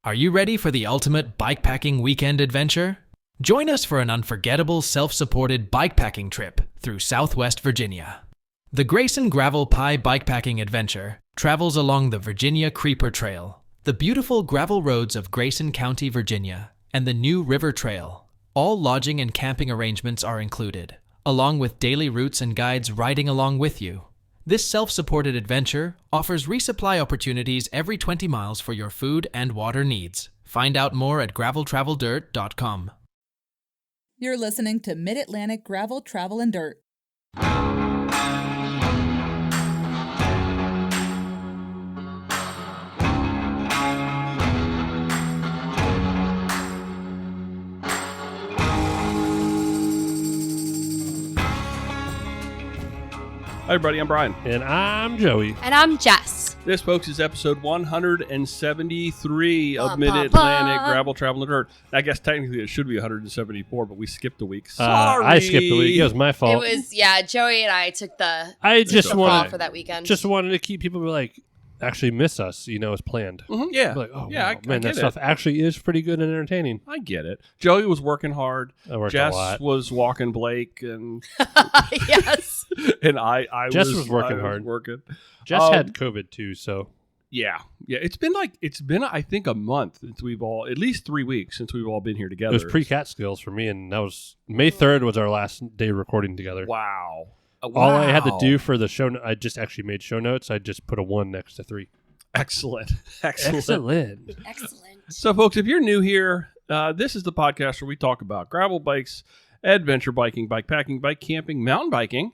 Are you ready for the ultimate bikepacking weekend adventure? Join us for an unforgettable self-supported bikepacking trip through Southwest Virginia. The Grayson Gravel Pie Bikepacking Adventure travels along the Virginia Creeper Trail, the beautiful gravel roads of Grayson County, Virginia, and the New River Trail. All lodging and camping arrangements are included, along with daily routes and guides riding along with you. This self-supported adventure offers resupply opportunities every 20 miles for your food and water needs. Find out more at graveltraveldirt.com. You're listening to Mid-Atlantic Gravel, Travel, and Dirt. Hi, everybody. I'm Brian. And I'm Joey. And I'm Jess. This, folks, is episode 173 of Mid-Atlantic Gravel, Travel, and Dirt. I guess technically it should be 174, but we skipped a week. Sorry. I skipped a week. It was my fault. It was, Joey and I took the fall for that weekend. Just wanted to keep people actually miss us, as planned. Mm-hmm, yeah. That stuff actually is pretty good and entertaining. I get it. Joey was working hard. I worked Jess a lot. was walking Blake, and Yes. and I Jess was working hard. Jess had COVID too, so yeah. It's been I think a month since at least 3 weeks since we've all been here together. it was pre-Catskills for me, and that was May 3rd was our last day recording together. Wow. All I had to do for the show, I just actually made show notes. I just put a 1 next to 3. Excellent. Excellent. So, folks, if you're new here, this is the podcast where we talk about gravel bikes, adventure biking, bikepacking, bike camping, mountain biking.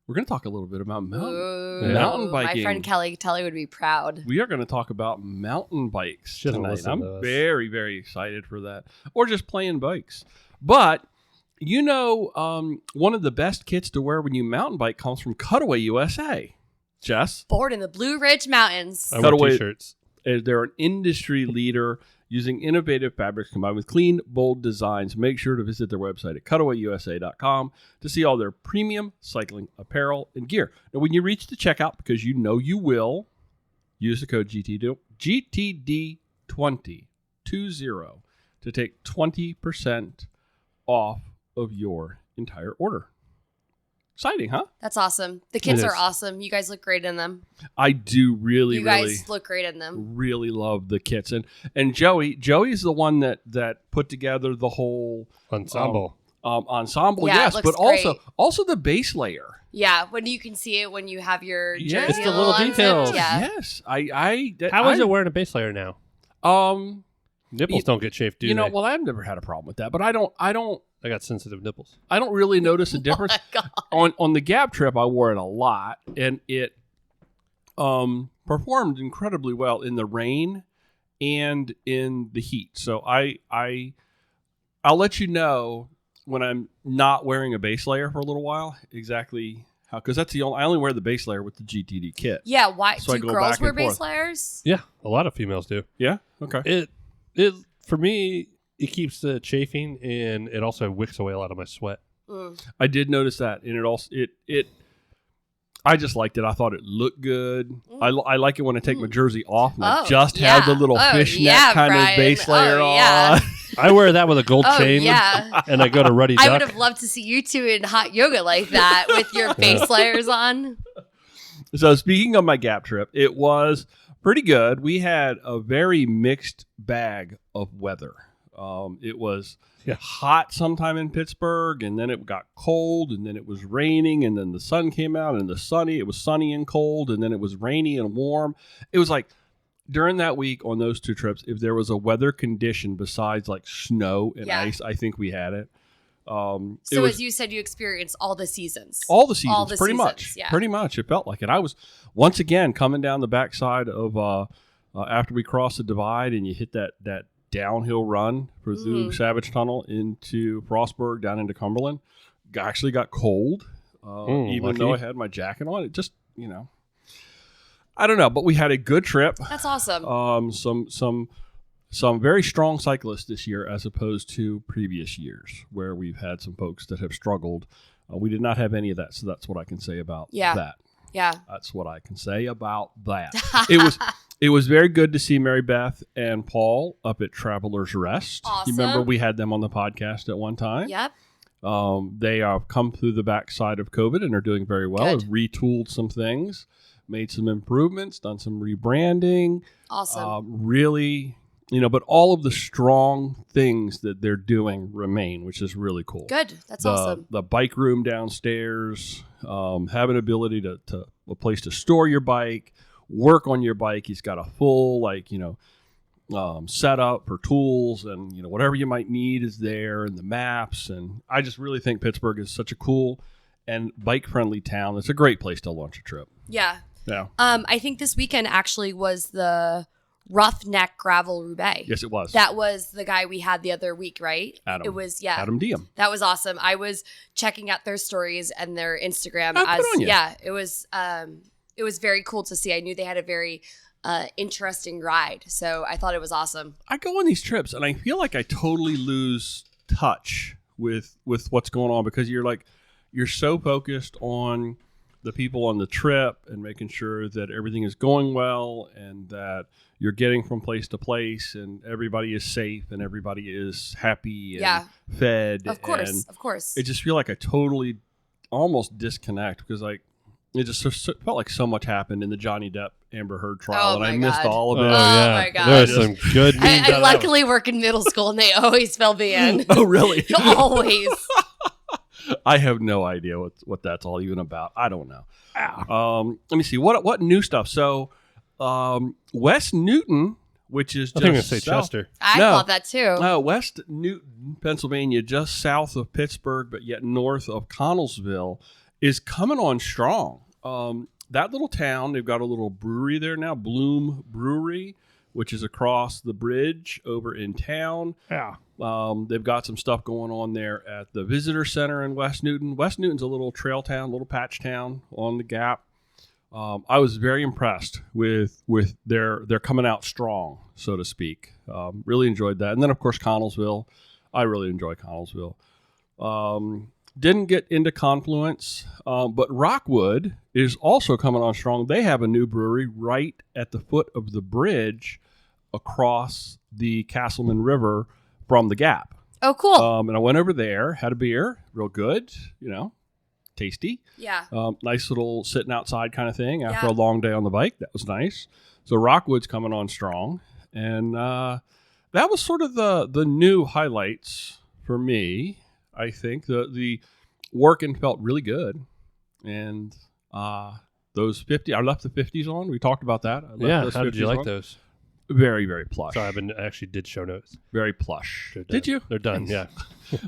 We're going to talk a little bit about mountain biking. My friend Kelly would be proud. We are going to talk about mountain bikes tonight. I'm very, very excited for that. Or just playing bikes. But one of the best kits to wear when you mountain bike comes from Cutaway USA. Jess? Born in the Blue Ridge Mountains. I wear t-shirts. They're an industry leader using innovative fabrics combined with clean, bold designs. Make sure to visit their website at cutawayusa.com to see all their premium cycling apparel and gear. Now, when you reach the checkout, because you know you will, use the code GTD20 to take 20% off of your entire order. Exciting, huh? That's awesome. The kits are awesome. You guys look great in them. I do really look great in them. Really love the kits. And Joey's the one that put together the whole ensemble. Ensemble, yeah, yes, but great. also the base layer. Yeah, when you can see it when you have your jersey it's the little details. Yeah. Yes. How is it wearing a base layer now? Nipples don't get chafed, do they? Well, I've never had a problem with that, but I got sensitive nipples. I don't really notice a difference. Oh On the Gap trip, I wore it a lot, and it performed incredibly well in the rain and in the heat. So I'll let you know when I'm not wearing a base layer for a little while exactly how, because I only wear the base layer with the GTD kit. Yeah, why so do girls wear base layers? Yeah, a lot of females do. Yeah, okay. It for me, it keeps the chafing, and it also wicks away a lot of my sweat. I did notice that, and I just liked it. I thought it looked good. I like it when I take my jersey off and I just have the little fishnet kind of base layer on. I wear that with a gold chain, yeah. and I go to Ruddy Duck. I would have loved to see you two in hot yoga like that with your base layers on. So speaking of my Gap trip, it was pretty good. We had a very mixed bag of weather. It was hot sometime in Pittsburgh, and then it got cold, and then it was raining, and then the sun came out, and it was sunny and cold, and then it was rainy and warm. It was like during that week on those two trips, if there was a weather condition besides like snow and ice, I think we had it. As you said, you experienced all the seasons. Pretty much. Yeah. Pretty much. It felt like it. I was, once again, coming down the backside of, after we crossed the divide and you hit that downhill run through Savage Tunnel into Frostburg, down into Cumberland. Actually got cold, even though I had my jacket on. It just, I don't know, but we had a good trip. That's awesome. Some very strong cyclists this year as opposed to previous years where we've had some folks that have struggled. We did not have any of that, so that's what I can say about that. Yeah. That's what I can say about that. It was very good to see Mary Beth and Paul up at Traveler's Rest. Awesome. You remember we had them on the podcast at one time? Yep. They have come through the backside of COVID and are doing very well. Good. Have retooled some things, made some improvements, done some rebranding. Awesome. Really, but all of the strong things that they're doing remain, which is really cool. Good. That's awesome. The bike room downstairs, having ability to a place to store your bike, work on your bike. He's got a full setup for tools, and whatever you might need is there, and the maps. And I just really think Pittsburgh is such a cool and bike friendly town. It's a great place to launch a trip. Yeah. Yeah. I think this weekend actually was the Roughneck Gravel Roubaix. Yes, it was. That was the guy we had the other week, right? Adam. It was, yeah. Adam Diem. That was awesome. I was checking out their stories and their Instagram. Oh, good on you. Yeah, it was very cool to see. I knew they had a very interesting ride, so I thought it was awesome. I go on these trips and I feel like I totally lose touch with what's going on, because you're so focused on the people on the trip and making sure that everything is going well and that you're getting from place to place and everybody is safe and everybody is happy and fed. Of course, and of course. I just feel like I totally almost disconnect, because it just felt like so much happened in the Johnny Depp Amber Heard trial, and I missed all of it. Oh, my God. There was some good memes. I luckily work in middle school, and they always fill me in. Oh, really? Always. I have no idea what that's all even about. I don't know. Let me see. What new stuff? So, West Newton, which is I just think I'm going to say south- Chester. I thought that too. West Newton, Pennsylvania, just south of Pittsburgh, but yet north of Connellsville, is coming on strong. That little town, they've got a little brewery there now, Bloom Brewery, which is across the bridge over in town. Yeah. They've got some stuff going on there at the visitor center in West Newton. West Newton's a little trail town, little patch town on the Gap. I was very impressed with their coming out strong, so to speak. Really enjoyed that. And then, of course, Connellsville. I really enjoy Connellsville. Didn't get into Confluence, but Rockwood is also coming on strong. They have a new brewery right at the foot of the bridge across the Castleman River from the Gap. Oh, cool. And I went over there, had a beer, real good, tasty. Yeah. Nice little sitting outside kind of thing after Yeah. a long day on the bike. That was nice. So Rockwood's coming on strong. And that was sort of the new highlights for me. I think the working felt really good. And those 50, I left the 50s on. We talked about that. I left those How did you 50s like on. those? Very, very plush. Sorry, I actually did show notes. Very plush. They're done. Did you? They're done, yeah.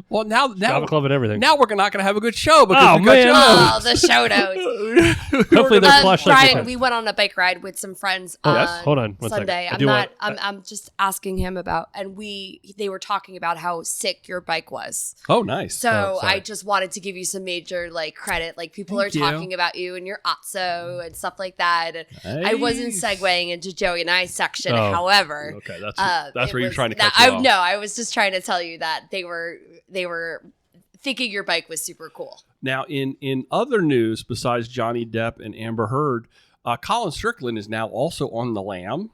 Well, now Java Club and everything. Now we're not going to have a good show because Oh, we got man. you. Oh, the show notes. Hopefully they're plush like Brian, this. we went on a bike ride with some friends Yes? on Hold on one second. Sunday. I do want- I'm just asking him about, and they were talking about how sick your bike was. Oh, nice. So sorry. I just wanted to give you some major credit. People Thank are you. talking about you and your Otso and stuff like that. And I wasn't Nice. segueing into Joey and I's section. Oh. However, Okay, that's it where you're was trying to that- cut you off. No, I was just trying to tell you that they were thinking your bike was super cool. Now, in other news besides Johnny Depp and Amber Heard, Colin Strickland is now also on the lam.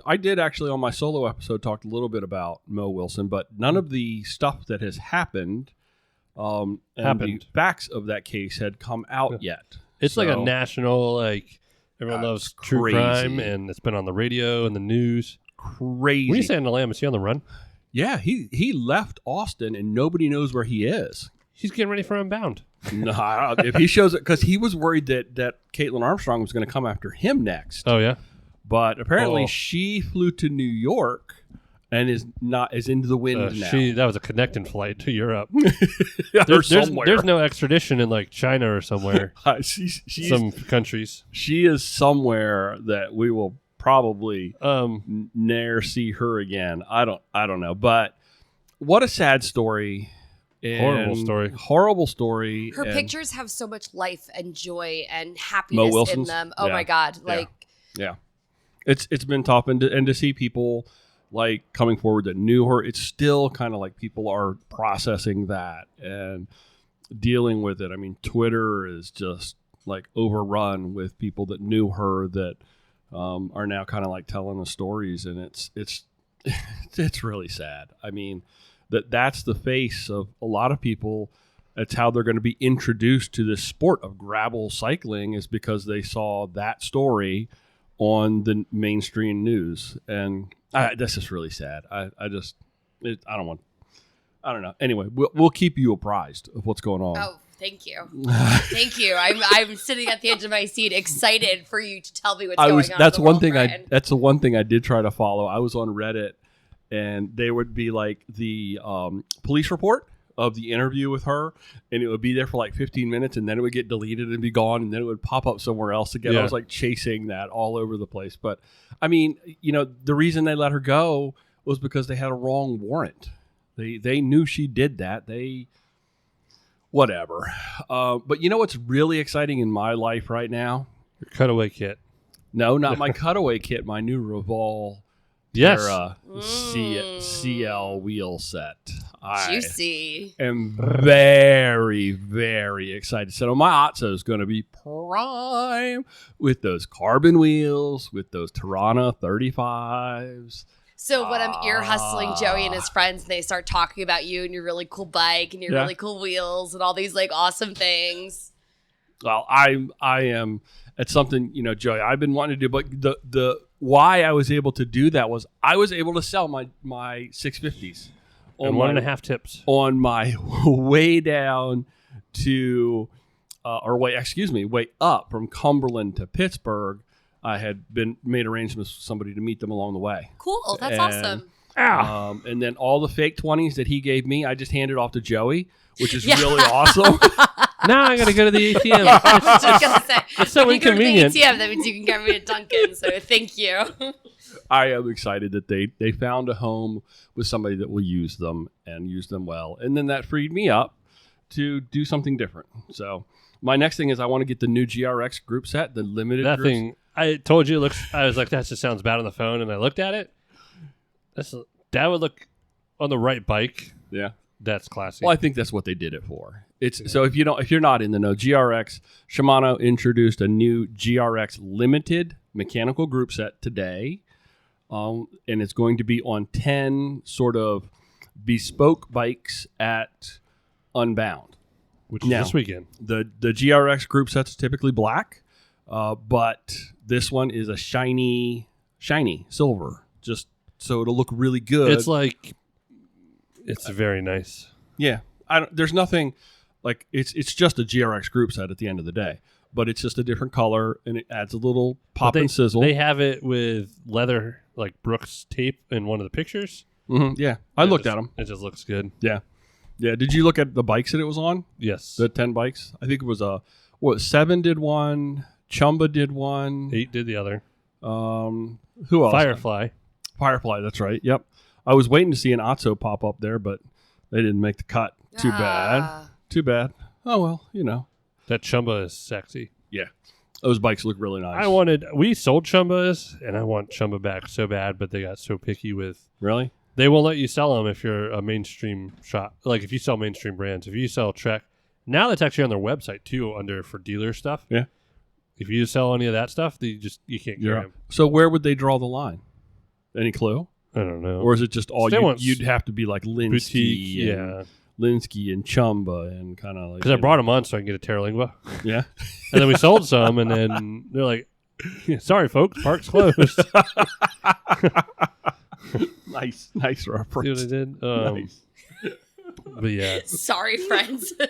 I did actually on my solo episode talked a little bit about Mo Wilson, but none of the stuff that has happened and the facts of that case had come out yet. It's like a So, national, everyone loves That's true crazy. crime, and it's been on the radio and the news. crazy. When you say on the lam, is he on the run? Yeah, he left Austin and nobody knows where he is. He's getting ready for Unbound. No, if he shows it, because he was worried that Caitlin Armstrong was going to come after him next. Oh, yeah? But apparently Oh. she flew to New York and is into the wind now. That was a connecting flight to Europe. Yeah, There's somewhere. no extradition in China or somewhere. she's Some countries. she is somewhere that we will probably Um, ne'er see her again. I don't know, but what a sad story. And Horrible story. Her and pictures have so much life and joy and happiness in Wilson's? them. Oh Yeah. my God. Yeah. It's been tough, and to see people coming forward that knew her, it's still kind of people are processing that and dealing with it. I mean, Twitter is just overrun with people that knew her that are now kind of like telling the stories, and it's it's really sad. I mean, that's the face of a lot of people. That's how they're going to be introduced to this sport of gravel cycling, is because they saw that story on the mainstream news, and that's just really sad. I don't know. Anyway, we'll keep you apprised of what's going on. Oh, thank you. Thank you. I'm sitting at the edge of my seat, excited for you to tell me what's going on. That's one thing that's the one thing I did try to follow. I was on Reddit, and there would be like the police report of the interview with her, and it would be there for like 15 minutes, and then it would get deleted and be gone, and then it would pop up somewhere else again. Yeah. I was like chasing that all over the place. But I mean, the reason they let her go was because they had a wrong warrant. They knew she did that. Whatever. But you know what's really exciting in my life right now? Your cutaway kit. No, not my cutaway kit. My new Revol Yes. Terra CL wheel set. Juicy. I am very, very excited. So my Otso is going to be prime with those carbon wheels, with those Tirana 35s. So when I'm ear hustling Joey and his friends, and they start talking about you and your really cool bike and your really cool wheels and all these like awesome things. Well, I am. It's something, Joey, I've been wanting to do, but the why I was able to do that was I was able to sell my 650s on 1.5 tips on my way down to, way up from Cumberland to Pittsburgh. I had made arrangements with somebody to meet them along the way. Cool. That's awesome. And then all the fake 20s that he gave me, I just handed off to Joey, which is really awesome. Now I got to go to the ATM. I was just going to say. It's so inconvenient. If you go to the ATM, that means you can get me to Dunkin', so thank you. I am excited that they found a home with somebody that will use them and use them well. And then that freed me up to do something different. So my next thing is I want to get the new GRX group set, the limited That groups. thing, I told you, I was like, that just sounds bad on the phone. And I looked at it. That would look on the right bike. Yeah. That's classy. Well, I think that's what they did it for. So if you're not in the know, Shimano introduced a new GRX limited mechanical group set today, and it's going to be on 10 sort of bespoke bikes at Unbound, which is this weekend. The GRX group set's typically black, but this one is a shiny silver, just so it'll look really good. It's very nice. Yeah, there's nothing like it's just a GRX group set at the end of the day, but it's just a different color and it adds a little pop and sizzle. They have it with leather, like Brooks tape in one of the pictures. Mm-hmm, yeah, I looked at them. It just looks good. Yeah. Did you look at the bikes that it was on? Yes, the 10 bikes. I think it was 7 did one, Chumba did one, 8 did the other. Who else? Firefly. That's right. Yep. I was waiting to see an Otso pop up there, but they didn't make the cut. Too bad. Oh, well, That Chumba is sexy. Yeah. Those bikes look really nice. We sold Chumbas, and I want Chumba back so bad, but they got so picky with. Really? They won't let you sell them if you're a mainstream shop. Like if you sell mainstream brands. If you sell Trek, now that's actually on their website too, for dealer stuff. Yeah. If you sell any of that stuff, you can't get them. So where would they draw the line? Any clue? I don't know. Or is it just all you'd have to be like Linsky, Linsky and Chumba and kind of like. Because I brought them on so I can get a Terralingua. Yeah. And then we sold some, and then they're like, "Sorry, folks, park's closed." Nice See reference. what I did? Nice. But yeah. Sorry, friends. The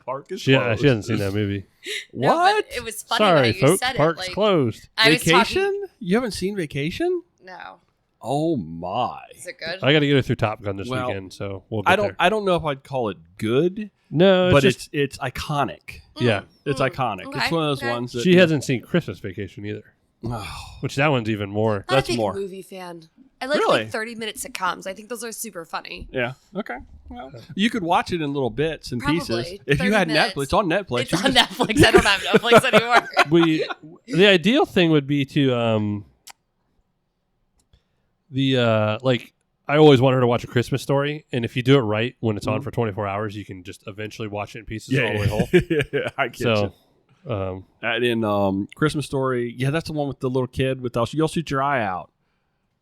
park is She closed. hasn't seen that movie. No, What? but it was funny Sorry, that you folks, said park's it. closed. I was Vacation? You haven't seen Vacation? No. Oh my! Is it good? I got to get her through Top Gun this weekend, so we'll get there. I don't know if I'd call it good. No, but it's iconic. Yeah, it's iconic. Okay, It's one of those okay. ones that she hasn't seen Christmas Vacation either, Oh, which that one's even more. Not that's a big more. movie fan. I like Really? like 30-minute sitcoms. I think those are super funny. yeah. Okay. Well, you could watch it in little bits and Probably. pieces. If 30 you had minutes. Netflix, it's on Netflix. It's You on can just- Netflix. I don't have Netflix anymore. The ideal thing would be to I always want her to watch A Christmas Story, and if you do it right when it's on for 24 hours, you can just eventually watch it in pieces all the way whole. Yeah, I get So you. In Christmas Story, yeah, that's the one with the little kid with the, you'll shoot your eye out.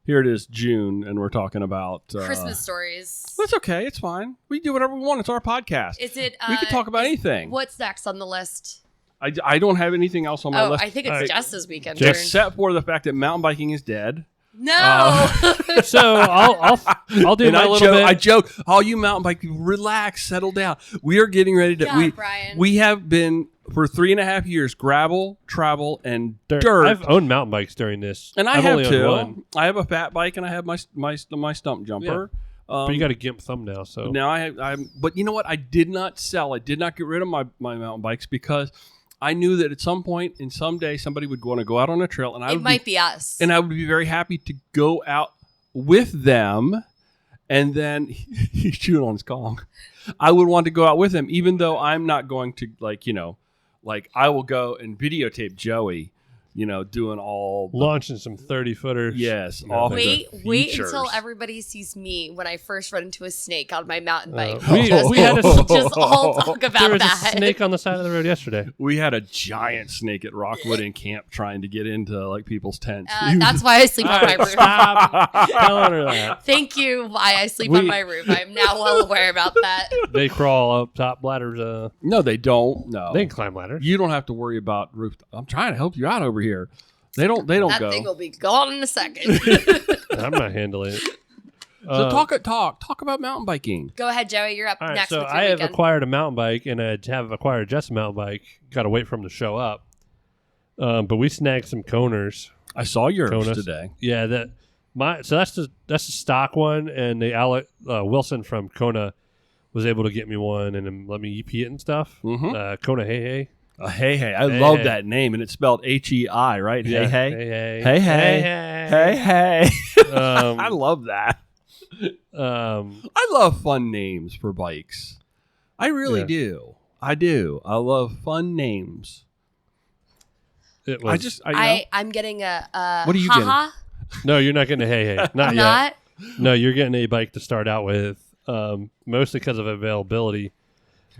Here it is, June, and we're talking about Christmas stories. That's okay. It's fine. We do whatever we want. It's our podcast. Is it? We can talk about anything. What's next on the list? I don't have anything else on my list. I think it's Jess's weekend. Except for the fact that mountain biking is dead. No. So I'll do my little bit. I joke. All you mountain bike people, relax, settle down. We are getting ready to. Brian. We have been for 3.5 years gravel, travel, and dirt. I've owned mountain bikes during this, and I've have only too. owned one. I have a fat bike, and I have my stump jumper. Yeah. But you got a GIMP thumbnail, so now but you know what? I did not sell. I did not get rid of my mountain bikes because I knew that at some point and someday somebody would want to go out on a trail, and it might be us. And I would be very happy to go out with them. And then he's chewing on his Kong. I would want to go out with him, even though I'm not going to I will go and videotape Joey, doing all launching some 30-footers. Yes. Wait until everybody sees me when I first run into a snake on my mountain bike. We had a just all talk about there was that. a snake on the side of the road yesterday. We had a giant snake at Rockwood in camp trying to get into people's tents. That's why I sleep on my roof. Stop telling her that. Thank you. Why I sleep on my roof. I'm now well aware about that. They crawl up top ladders. No, they don't. No, they can climb ladders. You don't have to worry about roof. I'm trying to help you out over here. They don't go. That thing will be gone in a second. I'm not handling it. So talk about mountain biking. Go ahead, Joey. You're up All right, next. so with your I have weekend. acquired a mountain bike, and I have acquired Jess a mountain bike. Got to wait for him to show up. But we snagged some coners. I saw yours Conus. today. Yeah, that's the stock one, and the Alec Wilson from Kona was able to get me one and then let me EP it and stuff. Mm-hmm. Kona Hey. Hey. I love that name, and it's spelled HEI, right? Yeah. Hey. I love that. I love fun names for bikes. I really do. I do. I love fun names. It was, I'm getting a what are you haha. No, you're not getting a Hey. Not yet. No, you're getting a bike to start out with, mostly because of availability.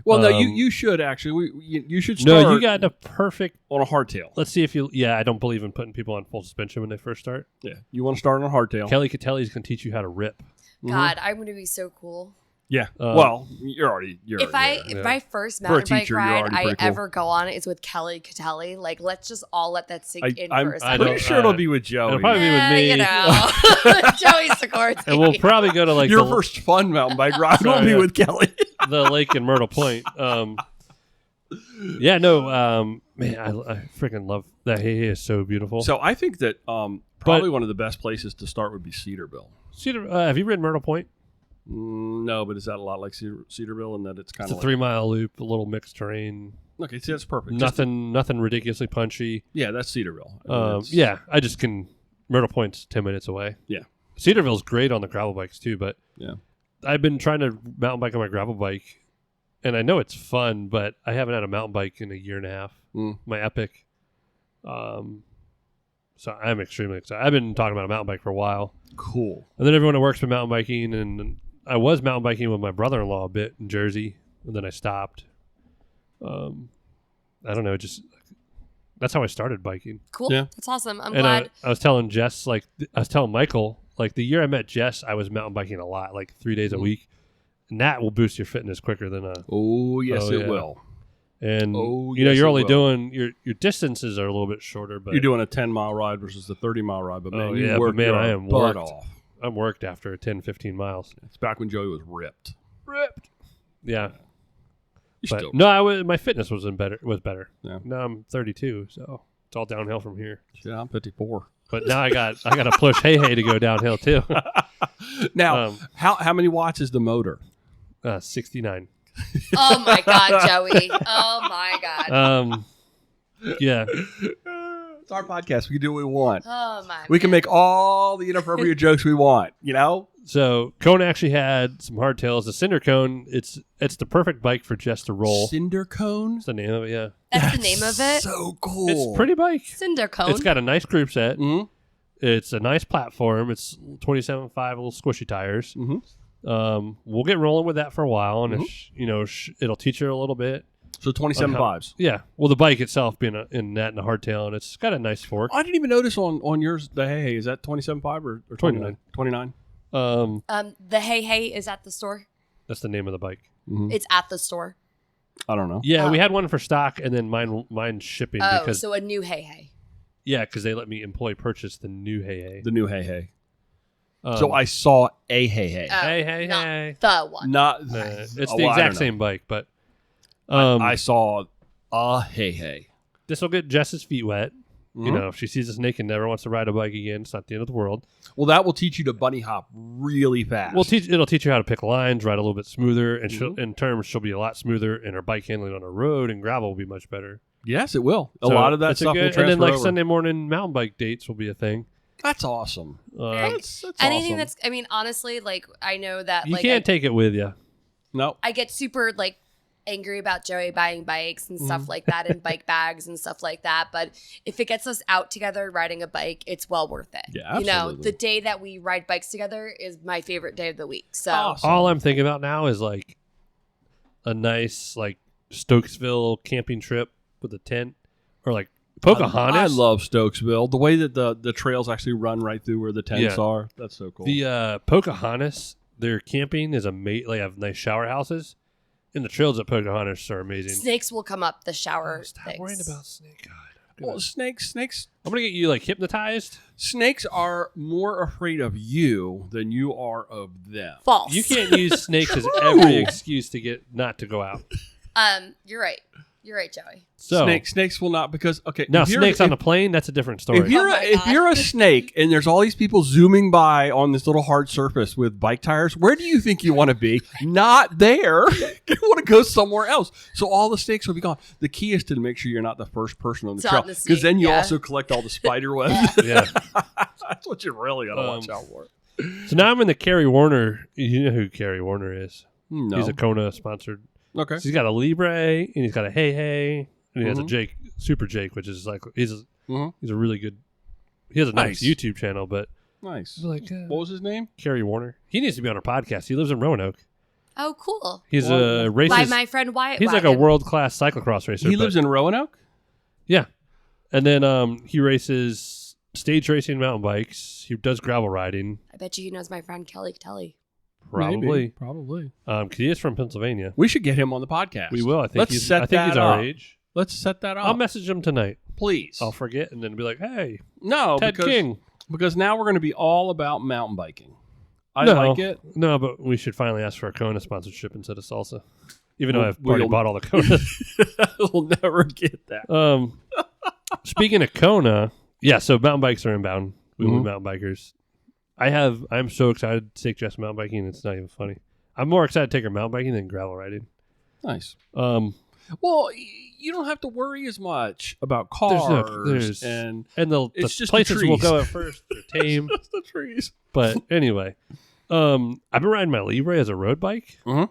Well, no, you should actually. You should start. No, you got the perfect on a hardtail. Let's see if you. Yeah, I don't believe in putting people on full suspension when they first start. Yeah, you want to start on a hardtail. Kelly Catelli's can teach you how to rip. God, I'm going to be so cool. Yeah. Well, you're already. If my first mountain bike ride I ever go on is with Kelly Catelli, let's just all let that sink in for a second. I'm pretty sure it'll be with Joey. It'll probably be with me. Joey's Sikorsky. And we'll probably go to your first fun mountain bike ride will be with Kelly. The lake in Myrtle Point. Man, I freaking love that. Hey, is so beautiful. So I think that probably one of the best places to start would be Cedarville. Have you ridden Myrtle Point? No, but is that a lot like Cedarville in that it's kind of a 3-mile loop, a little mixed terrain? Okay, see, that's perfect. Nothing ridiculously punchy. Yeah, that's Cedarville. I just can. Myrtle Point's 10 minutes away. Yeah, Cedarville's great on the gravel bikes too, but yeah, I've been trying to mountain bike on my gravel bike, and I know it's fun, but I haven't had a mountain bike in a year and a half. My Epic. So I'm extremely excited. I've been talking about a mountain bike for a while. Cool. And then everyone that works with mountain biking, and I was mountain biking with my brother-in-law a bit in Jersey, and then I stopped. I don't know, just that's how I started biking. Cool. Yeah. That's awesome. I'm and glad. I was telling Jess, I was telling Michael, the year I met Jess, I was mountain biking a lot, 3 days a week. And that will boost your fitness quicker than a. Oh, yes, it will. And you're only doing your distances are a little bit shorter, but you're doing a 10-mile ride versus a 30-mile ride. But man, I am worked off. I'm worked after 10, 15 miles. It's back when Joey was ripped. Yeah. But my fitness was better. Yeah. Now I'm 32, so it's all downhill from here. Yeah, I'm 54. But now I got to push Hey to go downhill too. Now, how many watts is the motor? 69. Oh my God, Joey! Oh my God! Yeah. It's our podcast. We can do what we want. Oh my! We can make all the inappropriate jokes we want. So Cone actually had some hardtails. The Cinder Cone, it's the perfect bike for Jess to roll. Cinder Cone? That's the name of it, yeah. That's the name of it? So cool. It's a pretty bike. Cinder Cone. It's got a nice group set. Mm-hmm. It's a nice platform. It's 27.5 little squishy tires. Mm-hmm. We'll get rolling with that for a while, and it'll teach her a little bit. So 27.5s. Yeah. Well, the bike itself being in that and a hardtail, and it's got a nice fork. I didn't even notice on yours the hey is that 27.5 or 29? 29. The Hey is at the store. That's the name of the bike. It's at the store. I don't know. Yeah, we had one for stock, and then mine's shipping Oh, because so a new Hey. because they let me employee purchase the new Hey. The new hey. So I saw a hey. Oh, Hey. not the one. Not It's well, the I don't exact know. same bike, but I saw a hey. this will get Jess's feet wet. Mhm. You know, if she sees us naked and never wants to ride a bike again, it's not the end of the world. Well, that will teach you to bunny hop really fast. It'll teach you how to pick lines, ride a little bit smoother, and in terms she'll be a lot smoother, and her bike handling on a road and gravel will be much better. Yes, it will. A So lot of that it's a stuff will good- transfer And then like over. Sunday morning mountain bike dates will be a thing. That's awesome. That's Anything awesome. that's, I mean, honestly, like, I know that, You like, can't take it with you. No. I get super, like, angry about Joey buying bikes and stuff like that and bike bags and stuff like that. But if it gets us out together riding a bike, it's well worth it. Yeah, You know, absolutely. the day that we ride bikes together is my favorite day of the week. So Awesome. All I'm thinking about now is like a nice like Stokesville camping trip with a tent, or like Pocahontas. I love Stokesville. The way that the trails actually run right through where the tents Yeah. are. That's so cool. The Pocahontas. Their camping is amazing. They have nice shower houses, and the trails at Pocahontas are amazing. snakes will come up the shower Stop things. worrying about snake. God, well, snakes I'm gonna get you like hypnotized. snakes are more afraid of you than you are of them. False. You can't use snakes as every excuse to get not to go out. You're right. You're right, Joey. So Snakes will not because now if you're- snakes on if- the plane. That's a different story. If you're Oh my if God. you're a snake and there's all these people zooming by on this little hard surface with bike tires, where do you think you want to be? Not there. You want to go somewhere else. So all the snakes will be gone. The key is to make sure you're not the first person on the It's trail on the because then you snake, yeah. also collect all the spider webs. yeah. That's what you really got to watch out for. So now I'm in the Kerry Warner. You know who Kerry Warner is? No. He's a Kona sponsored. Okay. So he's got a Libre and he's got a Hey, and he has a Mhm. Jake, Super Jake, which is like he's a Mhm. really good. He has a nice Nice. YouTube channel, but Nice. it's like What was his name? Kerry Warner. He needs to be on our podcast. He lives in Roanoke. Oh, cool. He's Well, a races. By my friend Wyatt. He's like a Wagon. world class cyclocross racer. He lives in Roanoke? yeah, and then he races stage racing mountain bikes. He does gravel riding. I bet you he knows my friend Kelly Telly. Probably. Maybe. Probably. 'Cause he is from Pennsylvania. We should get him on the podcast. We will. I think Let's he's. set I think that he's our up. age. Let's set that up. I'll message him tonight. Please. I'll forget and then be like, "Hey, No, Ted because, King." because now we're going to be all about mountain biking. I No. like it. No, but we should finally ask for a Kona sponsorship instead of salsa. Even though We'll- I've already we'll- bought all the Konas. We'll never get that. Speaking of Kona, yeah. So mountain bikes are inbound. We will be mountain bikers. I'm so excited to take Jess mountain biking. It's not even funny. I'm more excited to take her mountain biking than gravel riding. Nice. Um, Well, you don't have to worry as much about There's no- cars there's- and and the It's just the places we'll trees. go at first are tame. just the trees. But anyway, I've been riding my Libre as a road bike. Mhm.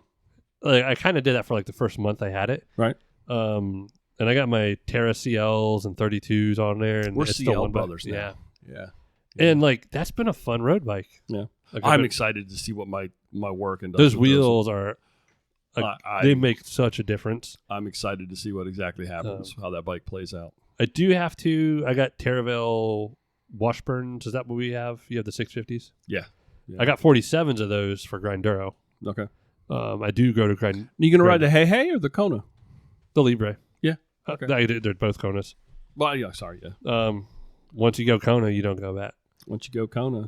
Like I kind of did that for like the first month I had it. Right. And I got my Terra CLs and 32s on there, and We're it's still CL one bike. brothers now. Yeah. And like that's been a fun road bike. Yeah. Like, I'm I've excited to see what my work and those wheels are. They make such a difference. I'm excited to see what exactly happens, how that bike plays out. I do have to. I got Terravale Washburns. Is that what we have? You have the 650s. Yeah. I got 47s of those for Grinduro. Okay. I do go to Grind. You going to ride the Hey or the Kona? The Libre. Yeah. Okay. They're both Konas. Well, yeah, sorry, yeah. Once you go Kona, you don't go back. Once you go Kona.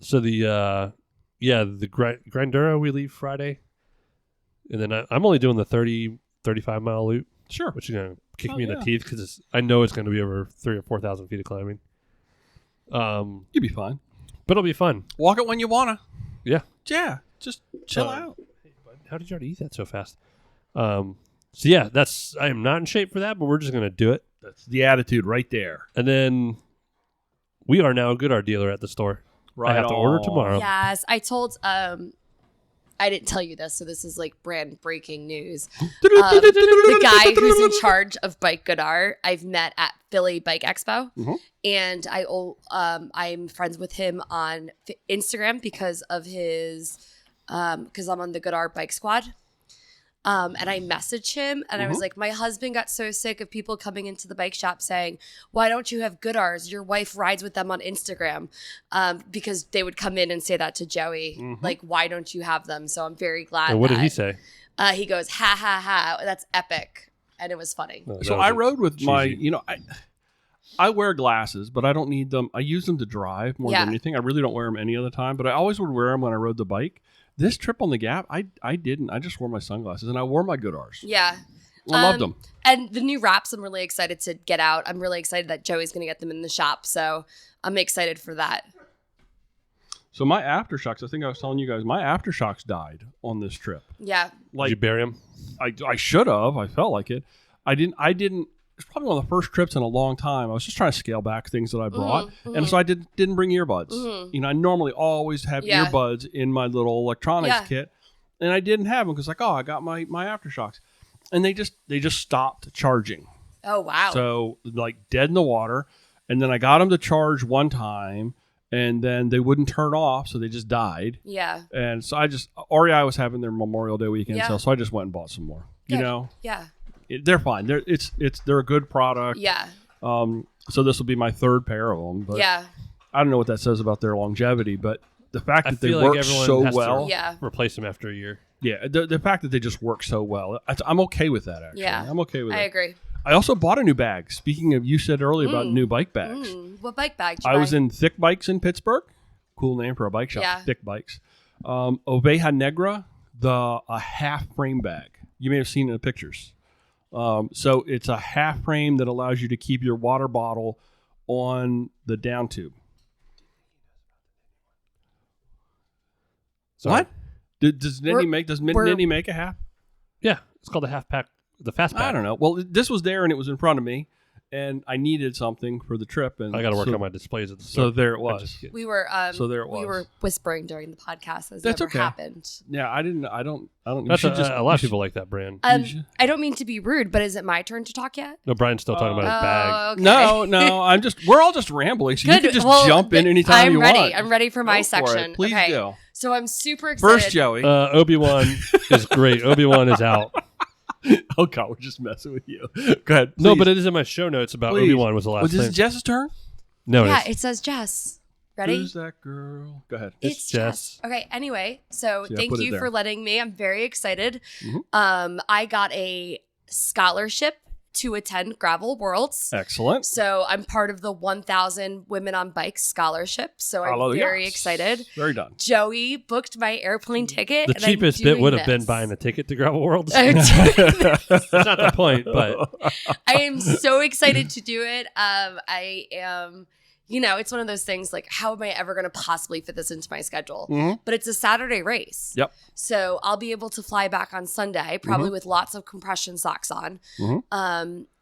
So the Grinduro we leave Friday, and then I'm only doing the 35 mile loop, Sure. which is gonna kick Oh, me in yeah. the teeth because I know it's gonna be over 3,000 or 4,000 feet of climbing. You'll be fine. But it'll be fun. Walk it when you want to. Yeah. Yeah. Just chill out. How did you already eat that so fast? So yeah, I am not in shape for that, but we're just gonna do it. That's the attitude right there. And then we are now a Goodart dealer at the store. Right I have to order on. tomorrow. Yes, I told. I didn't tell you this, so this is like brand breaking news. The guy who's in charge of Bike Goodart, I've met at Philly Bike Expo, and I'm friends with him on Instagram because of his because I'm on the Goodart Bike Squad. And I messaged him and I was like, my husband got so sick of people coming into the bike shop saying, why don't you have GoodRs? Your wife rides with them on Instagram. Because they would come in and say that to Joey. Like, why don't you have them? So I'm very glad. And what did he say? He goes, ha, ha, ha. That's epic. And it was funny. So I rode with my, I wear glasses, but I don't need them. I use them to drive more than anything. I really don't wear them any other time, but I always would wear them when I rode the bike. This trip on the Gap, I didn't. I just wore my sunglasses and I wore my GoodRs. Yeah. I loved them. And the new wraps, I'm really excited to get out. I'm really excited that Joey's going to get them in the shop. So I'm excited for that. So my aftershocks, I think I was telling you guys, my aftershocks died on this trip. Yeah. Like, Did you bury him? I should have. I felt like it. I didn't. It's probably one of the first trips in a long time. I was just trying to scale back things that I brought, and so I didn't bring earbuds. I normally always have earbuds in my little electronics kit, and I didn't have them because I got my aftershocks, and they just stopped charging. Oh wow! So like dead in the water, and then I got them to charge one time, and then they wouldn't turn off, so they just died. Yeah. And so REI was having their Memorial Day weekend sale, so I just went and bought some more. Good. Yeah. They're fine. They're a good product. Yeah. So this will be my third pair of them. But yeah. I don't know what that says about their longevity, but the fact that they feel work like everyone so has well. to replace them after a year. Yeah. The fact that they just work so well. I'm okay with that, actually. Yeah. I'm okay with it. I agree. I also bought a new bag. Speaking of, you said earlier about new bike bags. What bike bag did you I buy? was in Thick Bikes in Pittsburgh. Cool name for a bike shop. Yeah. Thick Bikes. Oveja Negra, a half frame bag. You may have seen it in the pictures. So it's a half frame that allows you to keep your water bottle on the down tube. Sorry. What? Does Ninny make a half? Yeah, it's called the half pack, the fast pack. I don't know. Well, this was there and it was in front of me, and I needed something for the trip. And I got to work on my displays at the So store. there it I'm was. just kidding. We were So there it we was. were whispering during the podcast as That's never okay. happened. Yeah, I don't. You That's should just a lot of people like that brand. I don't mean to be rude, but is it my turn to talk yet? No, Brian's still talking about his bag. Okay. No. We're all just rambling. So you Good. can just Well, jump in anytime I'm you ready. want. I'm ready for my Go for it. section. Please okay. do. So I'm super excited. First, Joey. Obi-Wan is great. Obi-Wan is out. Oh God, we're just messing with you. Go ahead. No, please. but it is in my show notes about Please. Obi-Wan was the last Was this thing. Jess's turn? No, Yeah, it is. it says Jess. Ready? Who's that girl? Go ahead. It's Jess. Okay, anyway, so See, I thank put it you there. for letting me. I'm very excited. Mhm. I got a scholarship to attend Gravel Worlds. Excellent. So I'm part of the 1,000 Women on Bikes scholarship. So I'm Hallelujah. very excited. Very done. Joey booked my airplane ticket. The and I'm cheapest bit doing would have been this. buying a ticket to Gravel Worlds. I'm That's not the point, but I am so excited to do it. I am, it's one of those things like, how am I ever going to possibly fit this into my schedule? Mhm. But it's a Saturday race. Yep. So I'll be able to fly back on Sunday, probably Mm-hmm. with lots of compression socks on.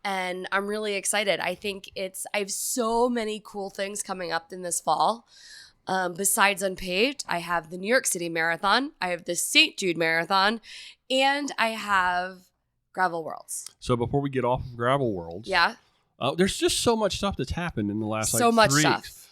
And I'm really excited. I think I have so many cool things coming up in this fall. Besides Unpaved, I have the New York City Marathon, I have the St. Jude Marathon, and I have Gravel Worlds. So before we get off of Gravel Worlds, Yeah. there's just so much stuff that's happened in the last So much 3 stuff. weeks.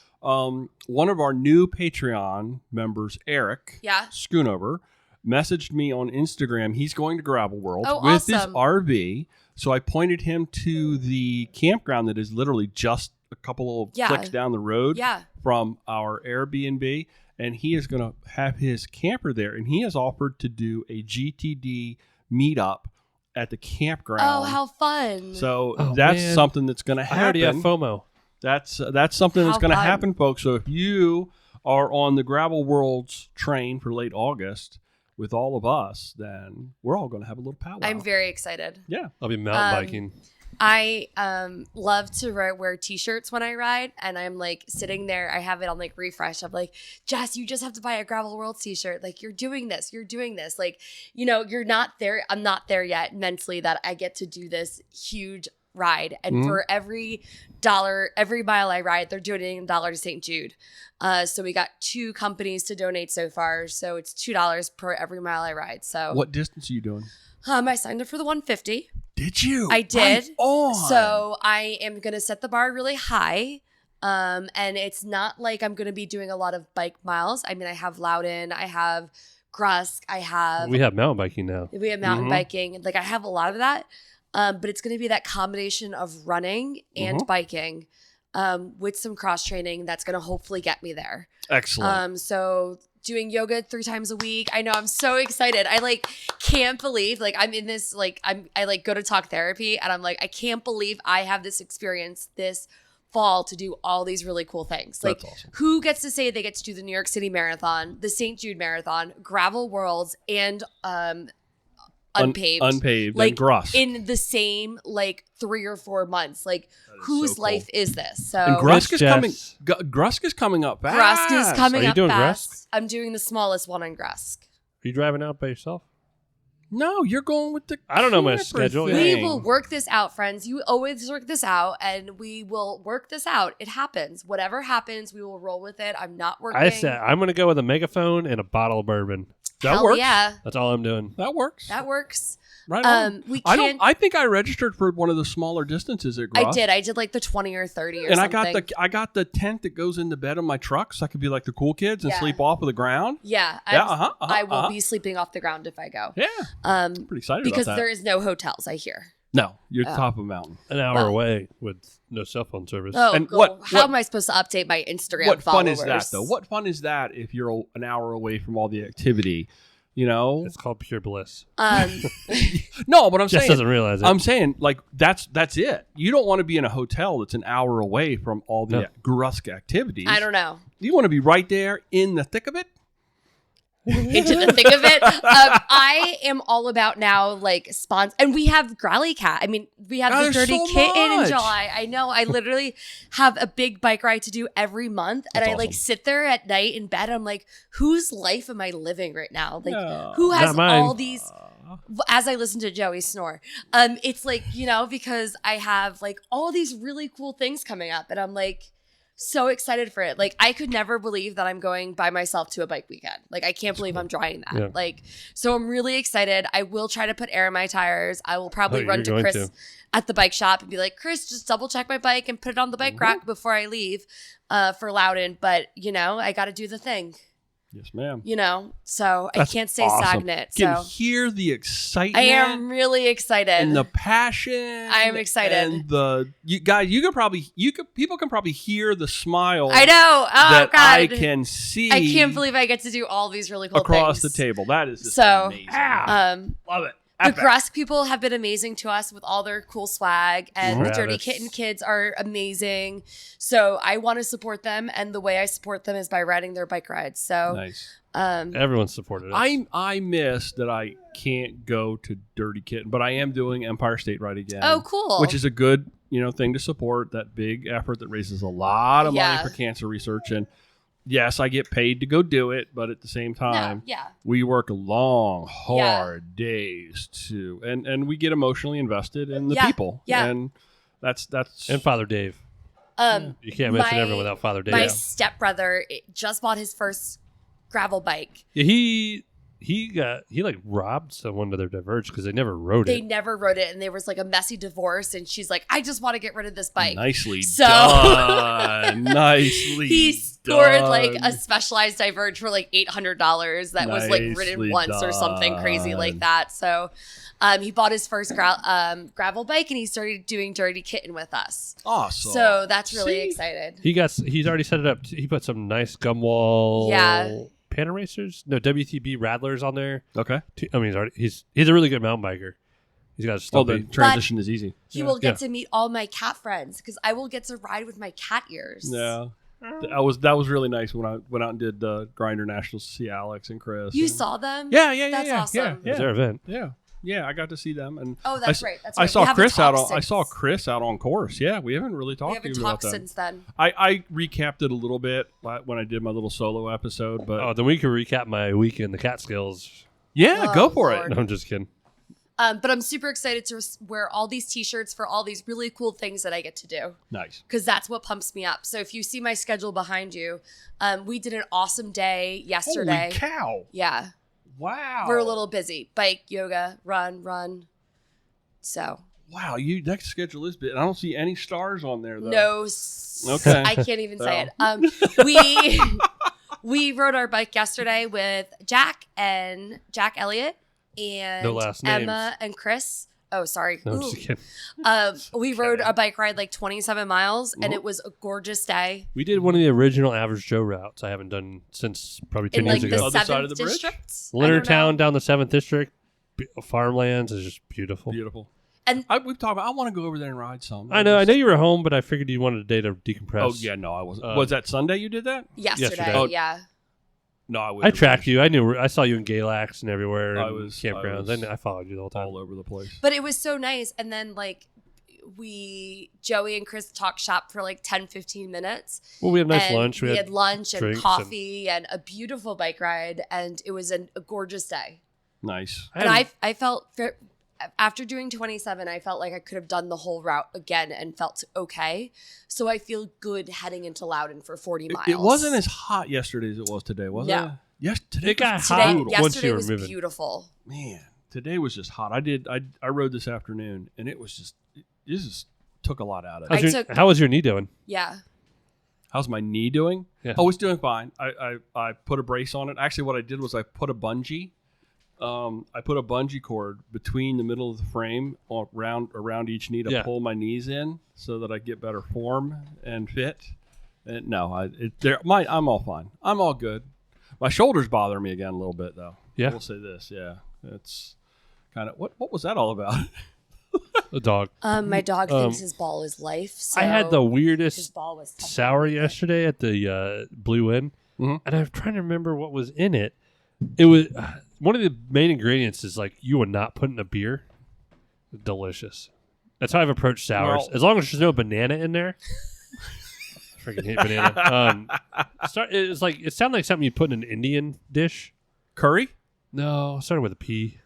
One of our new Patreon members, Eric Yeah. Schoonover, messaged me on Instagram. He's going to Gravel Worlds Oh, with his awesome. RV. So I pointed him to the campground that is literally just a couple of Yeah. clicks down the road Yeah. from our Airbnb. And he is going to have his camper there. And he has offered to do a GTD meetup at the campground. Oh, how fun. So Oh, that's man. something that's going to I already have happen. FOMO. That's something that's How going to fun. happen, folks. So if you are on the Gravel Worlds train for late August with all of us, then we're all going to have a little powwow. I'm very excited. Yeah. I'll be mountain biking. I love to wear t-shirts when I ride, and I'm like sitting there. I have it on like refresh. I'm like, Jess, you just have to buy a Gravel World t-shirt. Like, you're doing this. Like, you're not there. I'm not there yet mentally that I get to do this huge ride. And for every mile I ride, they're donating $1 to St. Jude. So we got 2 companies to donate so far. So it's $2 per every mile I ride. So What distance are you doing? I signed up for the 150. Did you? I did. Right on. So I am going to set the bar really high. And it's not like I'm going to be doing a lot of bike miles. I mean, I have Loudon, I have Grusk. I have We have mountain biking now. we have mountain biking. Like I have a lot of that. But it's going to be that combination of running and biking with some cross training that's going to hopefully get me there. Excellent. So doing yoga 3 times a week. I know I'm so excited. I like can't believe like I'm in this like I like go to talk therapy and I'm like I can't believe I have this experience this fall to do all these really cool things. Like That's awesome. who gets to say they get to do the New York City Marathon, the St. Jude Marathon, Gravel Worlds, and unpaved, like like Grusk. in the same like 3 or 4 months. Like whose so cool. life is this? So And Grusk is Jess. coming. Grusk is coming up fast. Grusk is coming Are you up doing fast. I'm doing the smallest one on Grusk. Are you driving out by yourself? No, you're going with the. I don't know my camper schedule. thing. We will work this out, friends. You always work this out, and we will work this out. It happens. Whatever happens, we will roll with it. I'm not working. I said I'm going to go with a megaphone and a bottle of bourbon. That Hell works. yeah, That's all I'm doing. That works. that works. Right on. We I can't. don't. I think I registered for one of the smaller distances at Grusk. I did. I did like the 20 or 30 or And something. I got the tent that goes in the bed of my truck, so I could be like the cool kids and Yeah. sleep off of the ground. Yeah, I will be sleeping off the ground if I go. Yeah, pretty excited Because about that. there is no hotels. I hear. No, you're top of a mountain. An hour Well- away with no cell phone service. Oh, And cool. what- How what- am I supposed to update my Instagram What fun is followers? that, though? What fun is that if you're an hour away from all the activity? You know, It's called pure bliss. no, but I'm Jess saying doesn't realize it. I'm saying like that's it. You don't want to be in a hotel that's an hour away from all the No. Grusk activities. I don't know. You want to be right there in the thick of it. Into the thick of it. I am all about now, like sponsor, and we have Growly Cat. I mean, we have the There's Dirty so Kitten in much. July. I know. I literally have a big bike ride to do every month, and That's I like awesome. sit there at night in bed. I'm like, whose life am I living right now? Like, No. who has Not mine. all these? As I listen to Joey snore, it's like because I have like all these really cool things coming up, and I'm like so excited for it. Like I could never believe that I'm going by myself to a bike weekend. Like I can't believe I'm trying that. Yeah. Like so I'm really excited. I will try to put air in my tires. I will probably Oh, run you're to going Chris to. at the bike shop and be like, Chris, just double check my bike and put it on the bike rack before I leave for Loudon. But I got to do the thing. Yes, ma'am. So That's I can't stay awesome. stagnant. Can So hear the excitement. I am really excited. and the passion. I am excited. And people can probably hear the smile. I know. Oh that God, I can see. I can't believe I get to do all these really cool across things the table. That is just So, amazing. Love it. The Grusk people have been amazing to us with all their cool swag, and the Dirty Travis. Kitten kids are amazing. So I want to support them, and the way I support them is by riding their bike rides. So Nice. Everyone's supported us. I miss that I can't go to Dirty Kitten, but I am doing Empire State Ride again. oh, cool. Which is a good thing to support, that big effort that raises a lot of Yeah. money for cancer research. And yes, I get paid to go do it, but at the same time, yeah. we work long, hard days too, and we get emotionally invested in the Yeah, people. yeah. And that's and Father Dave. You can't mention everyone without Father Dave. My stepbrother just bought his first gravel bike. Yeah, he like robbed someone to their diverge because they never rode They it. never rode it, and there was like a messy divorce, and she's like, I just want to get rid of this bike. nicely So- done. Nicely He scored done. like a specialized diverge for like $800 that was like ridden Nicely once or something crazy done. like that. So he bought his first gravel bike, and he started doing Dirty Kitten with us. awesome. So that's really See? excited. He's already set it up. He put some nice gum wall Pan Racers, no WTB Rattlers on there. Okay. I mean, he's a really good mountain biker. He's got a Oh, stumpy. the transition is easy. He will get Yeah. to meet all my cat friends because I will get to ride with my cat ears. Yeah. That was really nice when I went out and did the Grinder Nationals to see Alex and Chris. You and- saw them? Yeah. That's awesome. It was their event. Yeah, I got to see them, and Oh, that's right. That's I right. saw We haven't Chris out. talked I saw since- Chris out on course. Yeah, we haven't really We talked haven't even about talked that. since then. I recapped it a little bit when I did my little solo episode, but Oh, then we can recap my week in the Catskills. yeah, Oh, go for Lord. it. No, I'm just kidding. But I'm super excited to wear all these t-shirts for all these really cool things that I get to do. Nice. Because that's what pumps me up. So if you see my schedule behind you, we did an awesome day yesterday. Holy cow! Yeah. Wow. We're a little busy. Bike, yoga, run. So Wow, that schedule is big. I don't see any stars on there though. no. Okay. I can't even say Well. it. We rode our bike yesterday with Jack Elliott and No last Emma names. and Chris. Oh, sorry. No, I'm Ooh. just kidding. We rode a bike ride like 27 miles, and it was a gorgeous day. We did one of the original Average Joe routes I haven't done since probably 10 In years like ago. the Other side of 7th the bridge? district. I don't know. Leonardtown down the 7th district. Farmlands is just beautiful. Beautiful. And We've talked about. I want to go over there and ride some. I know you were home, but I figured you wanted a day to decompress. Oh yeah, no, I wasn't. Was that Sunday you did that? yesterday, Oh. yeah. No, I was. I tracked you. I saw you in Galax and everywhere. I and was- campgrounds. I was I followed you the whole time. all over the place. But it was so nice. And then like Joey and Chris talked shop for like 10, 15 minutes. Well, we had a nice And lunch. We had lunch and drinks coffee and a beautiful bike ride. And it was a gorgeous day. Nice. And I felt, after doing 27, I felt like I could have done the whole route again and felt okay. So I feel good heading into Loudon for 40 miles. It wasn't as hot yesterday as it was today, was No. it? Yes, today It got was hot Today, brutal. once yesterday you were was moving. beautiful. Man, today was just hot. I rode this afternoon, and it was just it just took a lot out of it. How was your knee doing? Yeah. How's my knee doing? Yeah. Oh, it's doing fine. I put a brace on it. Actually, what I did was I put a bungee. I put a bungee cord between the middle of the frame around each knee to pull my knees in so that I get better form and fit. And no, I'm all fine. I'm all good. My shoulders bother me again a little bit though. Yeah. I will say this. Yeah, it's kind of what was that all about? The dog. My dog thinks his ball is life. So I had the his weirdest ball was tough. sour yesterday at the Blue Inn, Mhm. and I'm trying to remember what was in it. It was one of the main ingredients is like you would not put in a beer. Delicious. That's how I've approached sours. Well- As long as there's no banana in there. I freaking hate banana. It sounded like something you put in an Indian dish. Curry? No, it started with a P.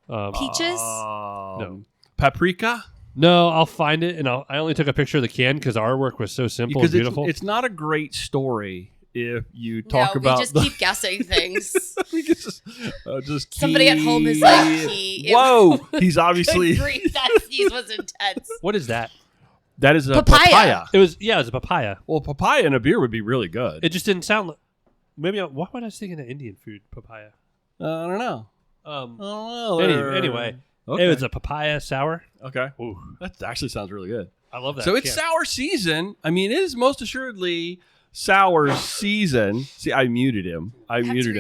Peaches? No. Paprika? No, I'll find it, and I only took a picture of the can because the artwork was so simple Because and beautiful. it's not a great story if you talk no, about we just keep guessing things. we could just Somebody at home is like, whoa, he's obviously that sneeze was intense. What is that? that is a Papaya. papaya. It was a papaya. Well, papaya in a beer would be really good. It just didn't sound like. Why would I was thinking of Indian food? Papaya. I don't know. I don't know. Anyway, Okay. it was a papaya sour. Okay. Ooh, That actually sounds really good. I love that. So it's can. sour season. I mean, it is most assuredly sour season. See, I muted him.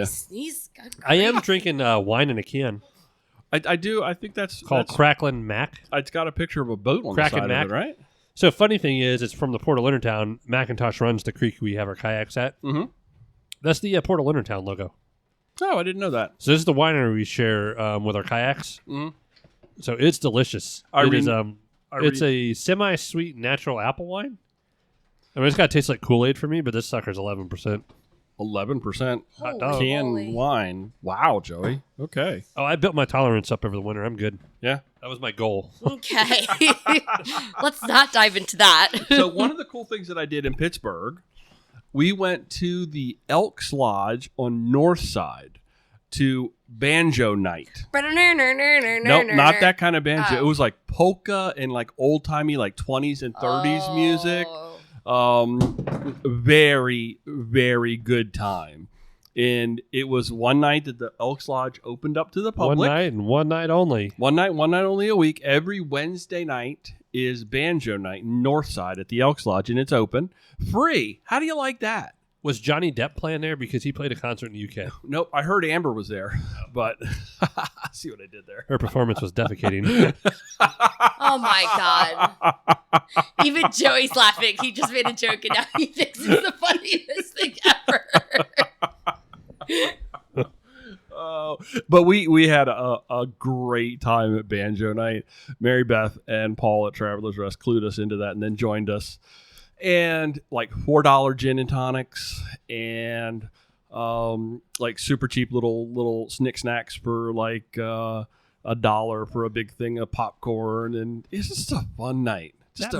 Sneeze. God, I am drinking wine in a can I do. I think that's called Cracklin' Mac. It's got a picture of a boat on Crackin' the side Mac. of it, right? So funny thing is, it's from the Port of Leonardtown. Macintosh runs the creek we have our kayaks at. Mm-hmm. That's the Port of Leonardtown logo. Oh, I didn't know that. So this is the winery we share with our kayaks. Mhm. So it's delicious. It's a semi-sweet natural apple wine. I mean, it's got to taste like Kool-Aid for me, but this sucker's 11%. 11% Hot dog. canned wine. Wow, Joey. Okay. Oh, I built my tolerance up over the winter. I'm good. Yeah. That was my goal. Okay. Let's not dive into that. So one of the cool things that I did in Pittsburgh, we went to the Elks Lodge on North Side to banjo night. Nope, not that kind of banjo. Oh. It was like polka and like old timey, like 20s and 30s music. Oh. Very, very good time. And it was one night that the Elks Lodge opened up to the public. One night and one night only. One night only a week. Every Wednesday night is banjo night, North Side at the Elks Lodge, and it's open. Free. How do you like that? Was Johnny Depp playing there because he played a concert in the UK? Nope, I heard Amber was there, but see what I did there. Her performance was defecating. Oh my god. Even Joey's laughing. He just made a joke and now he thinks it's the funniest thing ever. But we had a great time at banjo night. Mary Beth and Paul at Traveler's Rest clued us into that and then joined us. And like $4 gin and tonics and like super cheap little snick snacks for like $1 for a big thing of popcorn. And it's just a fun night. Just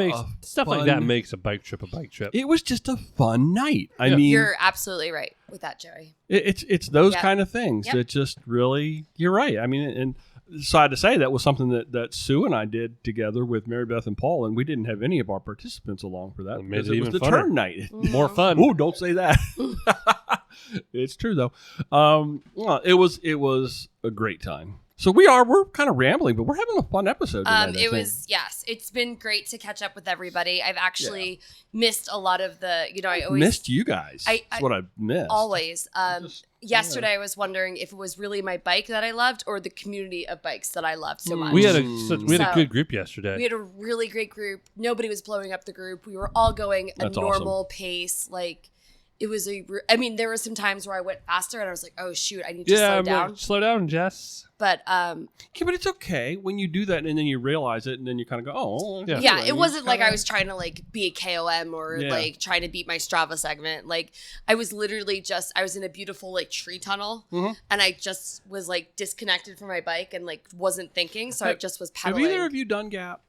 Stuff like that makes a bike trip a bike trip. It was just a fun night. I Yeah. mean, You're absolutely right with that, Joey. it's those Yeah. kind of things Yep. that just really, you're right. I mean, and sad to say, that was something that Sue and I did together with Mary Beth and Paul, and we didn't have any of our participants along for that It made because it it was even the funner. turn night. More fun. Oh, don't say that. It's true though. Well, it was a great time. So we're kind of rambling, but we're having a fun episode tonight, I think. Yes, it's been great to catch up with everybody. I've actually missed a lot of the, I always missed you guys. That's what I missed. always. Yesterday I was wondering if it was really my bike that I loved or the community of bikes that I loved so much. We had a good group yesterday. We had a really great group. Nobody was blowing up the group. We were all going a That's normal pace. Like it was there were some times where I went faster and I was like, oh shoot, I need to slow down. Slow down, Jess. But Yeah, but it's okay when you do that and then you realize it and then you kind of go, oh. Yeah. yeah, it wasn't like I was trying to like be a KOM or Yeah. like trying to beat my Strava segment. Like I was literally I was in a beautiful like tree tunnel and I just was like disconnected from my bike and like wasn't thinking. So I just was Have pedaling. either of you done Gap?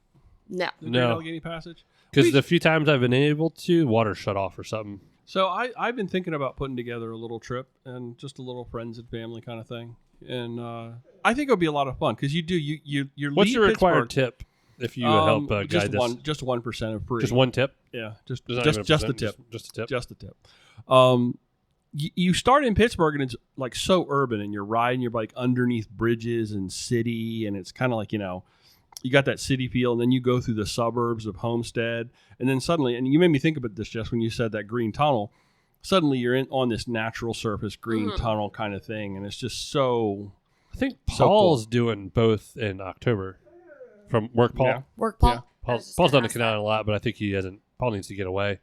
No. The No. Great Allegheny Passage? Because the few times I've been able to, water shut off or something. So I've been thinking about putting together a little trip and just a little friends and family kind of thing. And I think it'll be a lot of fun because you're What's leave your required Pittsburgh, tip if you help guide just this? Just 1% of free. Just one tip? Yeah, just There's not even a the percent, tip. Just a tip. Just the tip. You start in Pittsburgh and it's like so urban and you're riding your bike underneath bridges and city and it's kind of like, you got that city feel and then you go through the suburbs of Homestead and then suddenly, and you made me think about this just when you said that green tunnel, suddenly you're on this natural surface green tunnel kind of thing and it's just so... I think So Paul's doing both in October from work, Paul. Yeah. Work, Paul? Yeah. Paul's done the canal a lot, but I think he hasn't. Paul needs to get away.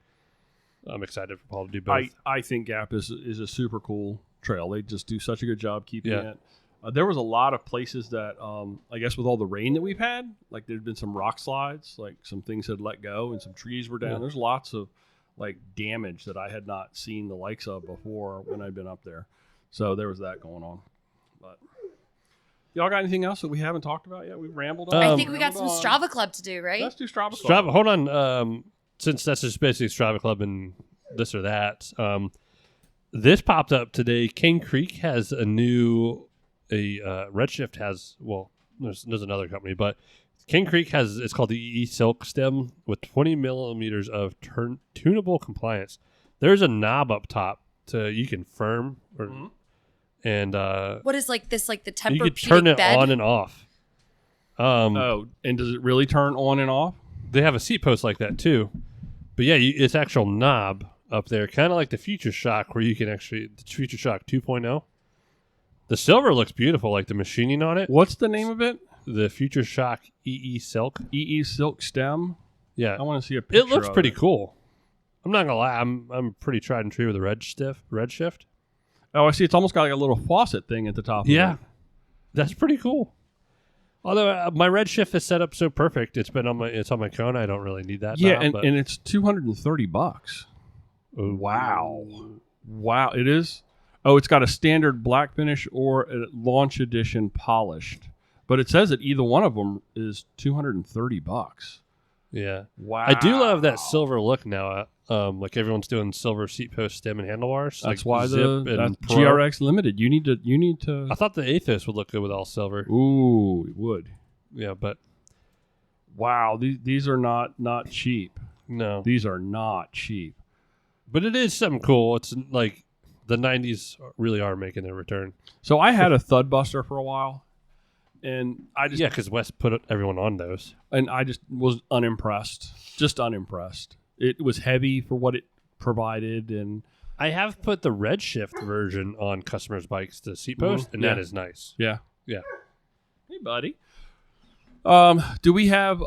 I'm excited for Paul to do both. I think Gap is a super cool trail. They just do such a good job keeping Yeah. it. There was a lot of places that, I guess with all the rain that we've had, like there'd been some rock slides, like some things had let go and some trees were down. Yeah. There's lots of like damage that I had not seen the likes of before when I'd been up there. So there was that going on. But y'all got anything else that we haven't talked about yet? We've rambled on. I think we got some rambled Strava Club to do, right? Let's do Strava Club. Strava, hold on. Since that's just basically Strava Club and this or that, this popped up today. King Creek has Redshift has, well, there's another company, but King Creek has, it's called the EE Silk stem with 20 millimeters of tunable compliance. There's a knob up top you can firm and What is like this, like the you Tempur-Pedic can turn it bed? on and off. And does it really turn on and off? They have a seat post like that too, but yeah, it's actual knob up there, kind of like the Future Shock, where you can actually the Future Shock 2.0. The silver looks beautiful, like the machining on it. What's the name of it? The Future Shock EE Silk. EE Silk stem. Yeah, I want to see a picture. it looks of pretty it. cool. I'm not gonna lie, I'm pretty tried and true with the Redshift. Oh, I see. It's almost got like a little faucet thing at the top. Yeah, of it. that's pretty cool. Although my Redshift is set up so perfect, it's on my Kona. I don't really need that. Yeah, knob, and it's $230. Ooh. Wow, it is. Oh, it's got a standard black finish or a launch edition polished, but it says that either one of them is $230. Yeah, Wow, I do love that silver look now. Like everyone's doing silver seat post, stem, and handlebars. That's like why Zip and that's Pro. GRX Limited. You need to. I thought the Athos would look good with all silver. Ooh, it would. Yeah, but Wow, these are not cheap. no. These are not cheap. But it is something cool. It's like the 90s really are making their return. So I had a Thud Buster for a while, and I just Yeah, because West put everyone on those. and I just was unimpressed. Just unimpressed. It was heavy for what it provided, and I have put the Redshift version on customers' bikes to seat post, and that Yeah. is nice. yeah. Yeah. Hey, buddy. Do we have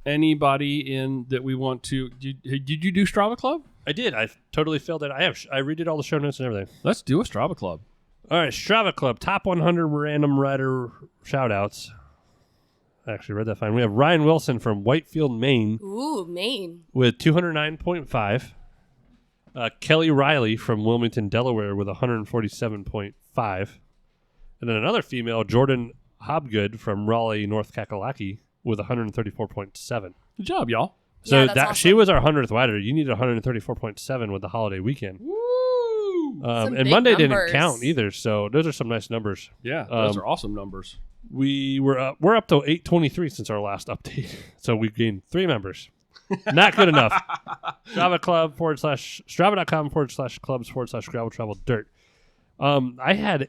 anybody in that we want to? Did you do Strava Club? I did. I totally filled it. I redid all the show notes and everything. Let's do a Strava Club. All right, Strava Club, top 100 random rider shout-outs. I actually read that fine. We have Ryan Wilson from Whitefield, Maine, Ooh, Maine. with 209.5. Kelly Riley from Wilmington, Delaware, with 147.5. And then another female, Jordan Hobgood from Raleigh, North Kakalaki, with 134.7. Good job, y'all. So Yeah, that's she awesome. was our 100th rider. You needed 134.7 with the holiday weekend. Woo! Some And big Monday numbers. didn't count either, so those are some nice numbers. Yeah, those Um, are awesome numbers. we're up to 823 since our last update. So we've gained 3 members. Not good enough. Strava Club Strava.com/clubs/gravel travel dirt. I had,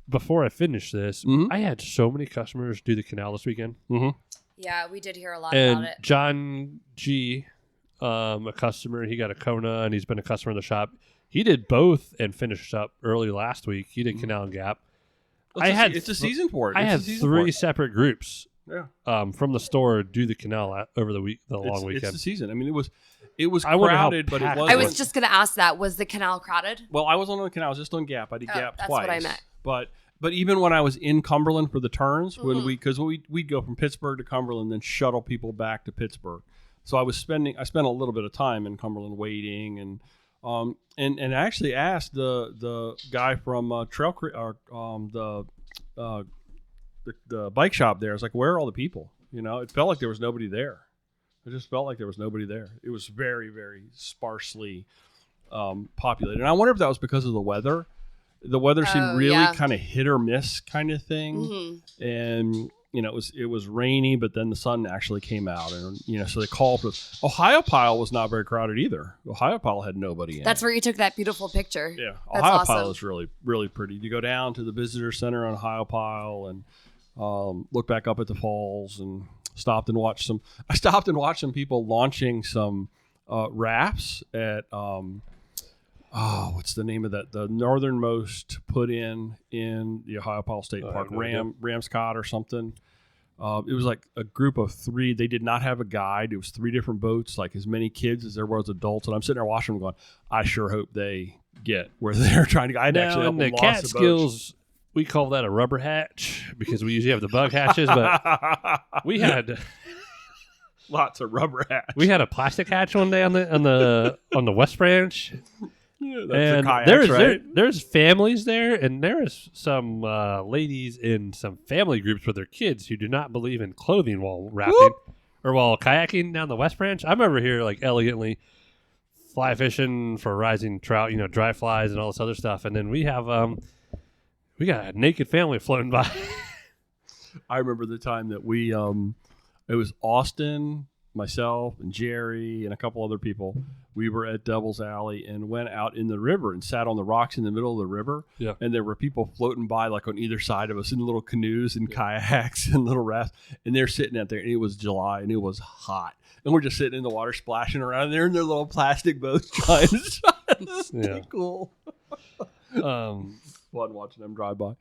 before I finished this, I had so many customers do the canal this weekend. Yeah, we did hear a lot And about it. John G, a customer, he got a Kona and he's been a customer in the shop. He did both and finished up early last week. He did Canal and Gap. It's a season for it. I had 3 separate groups Yeah. from the store do the canal over the long weekend. It's the season. I mean, it was I wonder how crowded, but it packed wasn't. I was just going to ask that. Was the canal crowded? Well, I wasn't on the canal. I was just on Gap. I did Gap that's twice. what I meant. But even when I was in Cumberland for the turns, because we'd go from Pittsburgh to Cumberland, then shuttle people back to Pittsburgh. So I spent a little bit of time in Cumberland waiting, and I actually asked the guy from Trail Creek, the bike shop there. I was like, where are all the people? You know, it felt like there was nobody there. It just felt like there was nobody there. It was very, very sparsely populated. And I wonder if that was because of the weather. The weather seemed really kind of hit or miss kind of thing. And, you know, it was rainy, but then the sun actually came out. And, you know, so they called. Ohio Pile was not very crowded either. Ohio Pile had nobody in That's it. where you took that beautiful picture. Yeah. That's Ohio awesome. Pile is really, really pretty. You go down to the visitor center on Ohio Pile and look back up at the falls and I stopped and watched some people launching some rafts at what's the name of that? The northernmost put in the Ohio Pile State Park, Ramscott or something. It was like a group of 3. They did not have a guide. It was 3 different boats, like as many kids as there was adults. And I'm sitting there watching them going, I sure hope they get where they're trying to go. I'd actually Now, in the helped them lost the boats. Catskills, we call that a rubber hatch because we usually have the bug hatches, but we had lots of rubber hats. we had a plastic hatch one day on the West Branch. Yeah, that's And the kayaks, right? there's families there, and there is some ladies in some family groups with their kids who do not believe in clothing while rafting or while kayaking down the West Branch. I'm over here like elegantly fly fishing for rising trout, you know, dry flies and all this other stuff, and then we have we got a naked family floating by. I remember the time that we it was Austin, myself, and Jerry, and a couple other people. We were at Devil's Alley and went out in the river and sat on the rocks in the middle of the river. Yeah. And there were people floating by like on either side of us in little canoes and kayaks and little rafts. And they're sitting out there, and it was July, and it was hot. And we're just sitting in the water splashing around there in their little plastic boats trying to stay cool. Fun watching them drive by.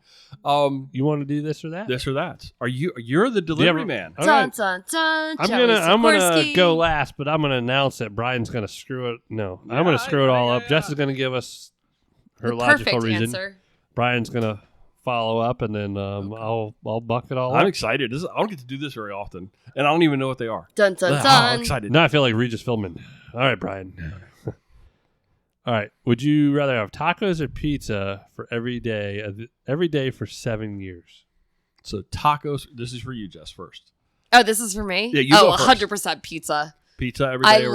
You want to do this or that? This or that. You're the delivery man. All Dun, right. dun, dun. I'm Joey gonna Sikorsky. go last, but I'm gonna announce that Brian's gonna screw it. No, I'm gonna screw it all up. Jess is gonna give us her The logical perfect reason. answer. Brian's gonna follow up, and then I'll buck it all I'm up. excited. I don't get to do this very often, and I don't even know what they are. Dun, dun, I'm dun. excited. Now I feel like Regis Philbin. All right, Brian. All right. Would you rather have tacos or pizza for every day for 7 years? So tacos. This is for you, Jess. First, Oh, this is for me? Yeah, you go first. 100% pizza. pizza every day.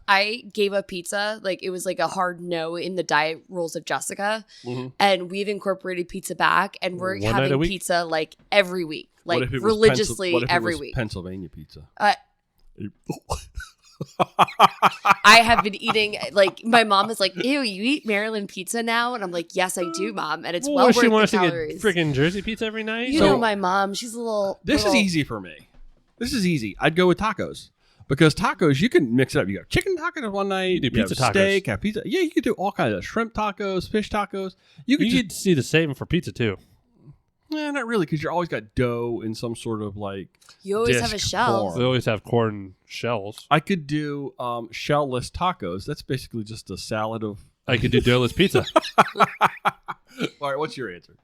I gave up pizza. Like, it was like a hard no in the diet rules of Jessica. Mm-hmm. And we've incorporated pizza back, and we're One night a having week? pizza like every week, What like if it was religiously what if it every was week. Pennsylvania pizza. I have been eating, like, my mom is like, ew, you eat Maryland pizza now? And I'm like, yes, I do, Mom. And it's well Well, she worth wants the to get calories. freaking Jersey pizza every night. You So- know my mom. She's a little... This is little- easy for me. This is easy. I'd go with tacos. Because tacos, you can mix it up. You got chicken tacos one night. You do pizza have tacos. steak, have pizza. Yeah, you could do all kinds of shrimp tacos, fish tacos. You could You just, could see the same for pizza too. not really, because you're always got dough in some sort of like. You always have a disc shell. form. They always have corn shells. I could do shell-less tacos. That's basically just a salad of. I could do doughless pizza. All right, what's your answer?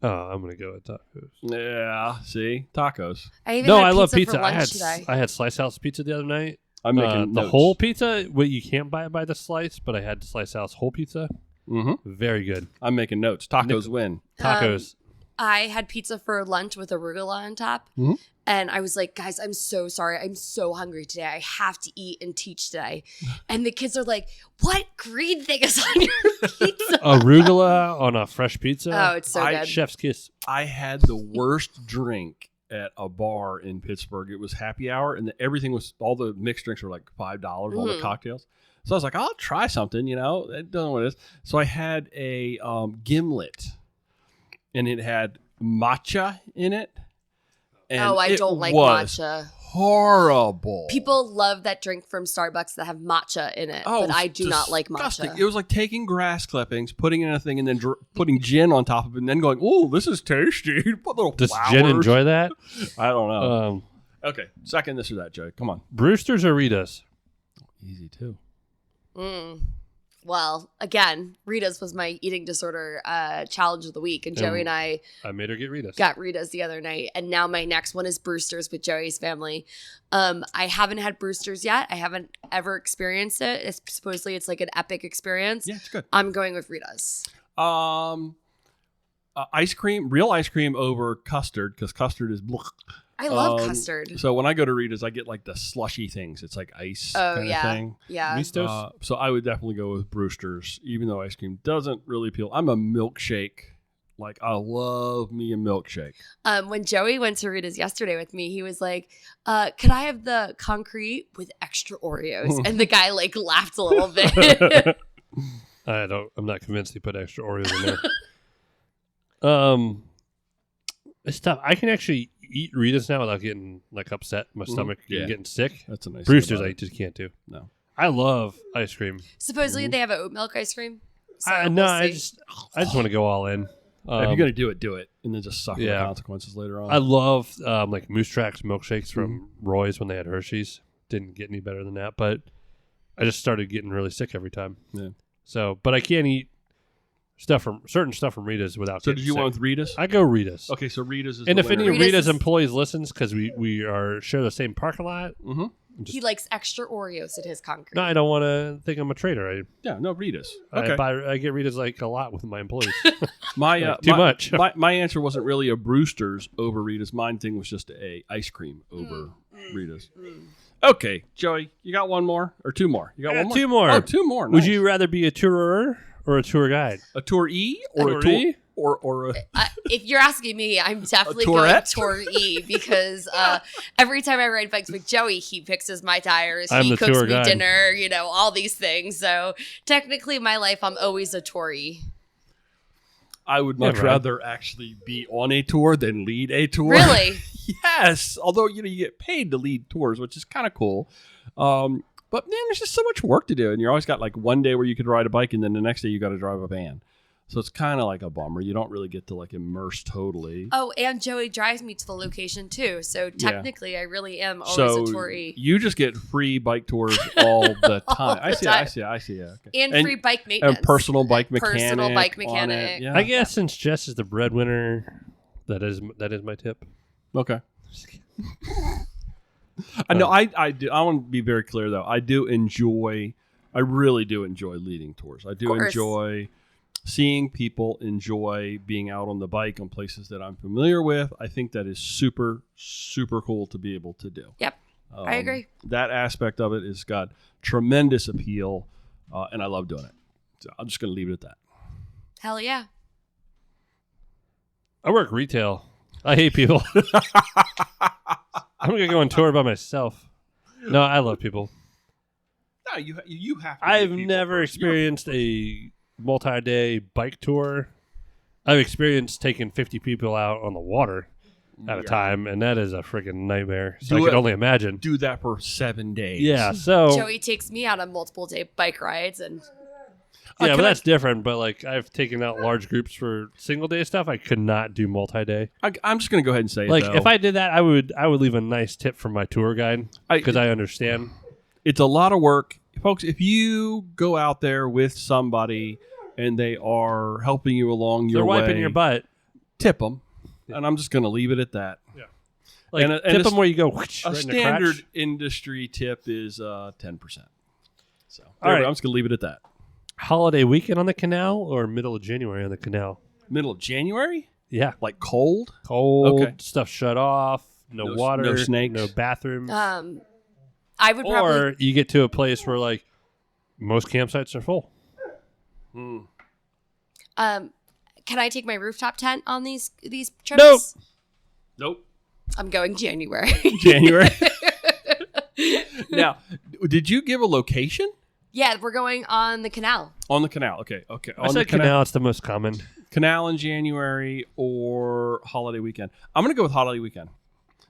Oh, I'm gonna go with tacos. Yeah, see, tacos. I even No, had I love for pizza. lunch today. I had Slice House pizza the other night. I'm making the notes. whole pizza. Well, you can't buy it by the slice, but I had Slice House whole pizza. Mm-hmm. Very good. I'm making notes. Tacos win. Tacos. I had pizza for lunch with arugula on top. Mhm. And I was like, guys, I'm so sorry. I'm so hungry today. I have to eat and teach today. And the kids are like, what green thing is on your pizza? Arugula on a fresh pizza. Oh, it's so good. Chef's kiss. I had the worst drink at a bar in Pittsburgh. It was happy hour, and everything was, all the mixed drinks were like $5, all the cocktails. So I was like, I'll try something, I don't know what it is. So I had a gimlet, and it had matcha in it. And I don't like was matcha. Horrible. People love that drink from Starbucks that have matcha in it, but I do not like matcha. It was like taking grass clippings, putting in a thing, and then putting gin on top of it, and then going, "Oh, this is tasty." Put little Does flowers. Jen enjoy that? I don't know. Okay, second this or that, Joey. Come on. Brewster's or Rita's? Easy too. Well, again, Rita's was my eating disorder challenge of the week, and Joey and I made her get Rita's. Got Rita's the other night, and now my next one is Brewster's with Joey's family. I haven't had Brewster's yet. I haven't ever experienced it. Supposedly it's like an epic experience. Yeah, it's good. I'm going with Rita's. Ice cream, real ice cream over custard, because custard is blech. I love custard. So when I go to Rita's, I get like the slushy things. It's like ice kind of thing. Yeah. Mistos? So I would definitely go with Brewster's, even though ice cream doesn't really appeal. I'm a milkshake. Like, I love me a milkshake. When Joey went to Rita's yesterday with me, he was like, could I have the concrete with extra Oreos? And the guy like laughed a little bit. I'm not convinced he put extra Oreos in there. It's tough. I can actually eat Rita's now without getting like upset, my stomach getting sick. That's a nice Brewster's I just can't do. No. I love ice cream. Supposedly they have an oat milk ice cream. So I just want to go all in. If you're going to do it, and then just suffer the consequences later on. I love like Moose Tracks milkshakes from Roy's when they had Hershey's. Didn't get any better than that, but I just started getting really sick every time. Yeah. So, but I can't eat certain stuff from Rita's without. So did you sick. want with Rita's? I go Rita's. Okay, so Rita's is. And the if any winner. Rita's employees listens, because we share the same parking lot. Mm-hmm. He likes extra Oreos at his concrete. No, I don't want to think I'm a traitor. No Rita's. Okay. I get Rita's like a lot with my employees. Too much. My answer wasn't really a Brewster's over Rita's. Mine thing was just a ice cream over Rita's. Okay, Joey, you got one more or two more? You got one more? Two more. Oh, two more. Would Nice. you rather be a tourer or a tour guide? A touree or a tour or a if you're asking me, I'm definitely A going Tourette? Tour E because every time I ride bikes with Joey, he fixes my tires, I'm he the cooks tour me guide. dinner, all these things. So technically, in my life, I'm always a Tour E. I would much right. rather actually be on a tour than lead a tour. Really? Yes. Although you get paid to lead tours, which is kind of cool. But man, there's just so much work to do, and you're always got like one day where you could ride a bike, and then the next day you got to drive a van. So it's kind of like a bummer. You don't really get to like immerse totally. Oh, and Joey drives me to the location too. So technically, I really am always So a Tour E. you just get free bike tours all the time. the I see. Yeah. Okay. And free bike maintenance. And personal bike mechanic. Personal bike on it. mechanic. Yeah. I guess since Jess is the breadwinner, that is my tip. Okay. I know. I do. I want to be very clear though. I really do enjoy leading tours. I do enjoy seeing people enjoy being out on the bike on places that I'm familiar with. I think that is super, super cool to be able to do. Yep. I agree. That aspect of it has got tremendous appeal, and I love doing it. So I'm just going to leave it at that. Hell yeah. I work retail. I hate people. I'm gonna go on tour by myself. No, I love people. No, you have to. I've meet people never first. experienced a multi-day bike tour. I've experienced taking 50 people out on the water at a time, and that is a freaking nightmare. So I can only imagine. Do that for 7 days. Yeah, so Joey takes me out on multiple day bike rides, and yeah, but that's different. But like, I've taken out large groups for single day stuff. I could not do multi-day. I'm just going to go ahead and say Like, it, if I did that, I would leave a nice tip for my tour guide because I understand. It's a lot of work. Folks, if you go out there with somebody and they are helping you along your way, They're wiping your butt. Tip them. And I'm just going to leave it at that. Yeah. Like, And tip them where you go A whoosh, right in the standard crotch. industry tip is 10%. So All right. I'm just going to leave it at that. Holiday weekend on the canal or middle of January on the canal? Middle of January? Yeah. Like cold? Cold, Okay. stuff shut off, no water, no snakes, no bathrooms. I would probably. Or you get to a place where like most campsites are full. Can I take my rooftop tent on these trips? Nope. I'm going January. January. Now, did you give a location? Yeah, we're going on the canal. On the canal. Okay. I said canal. It's the most common. Canal in January or holiday weekend. I'm going to go with holiday weekend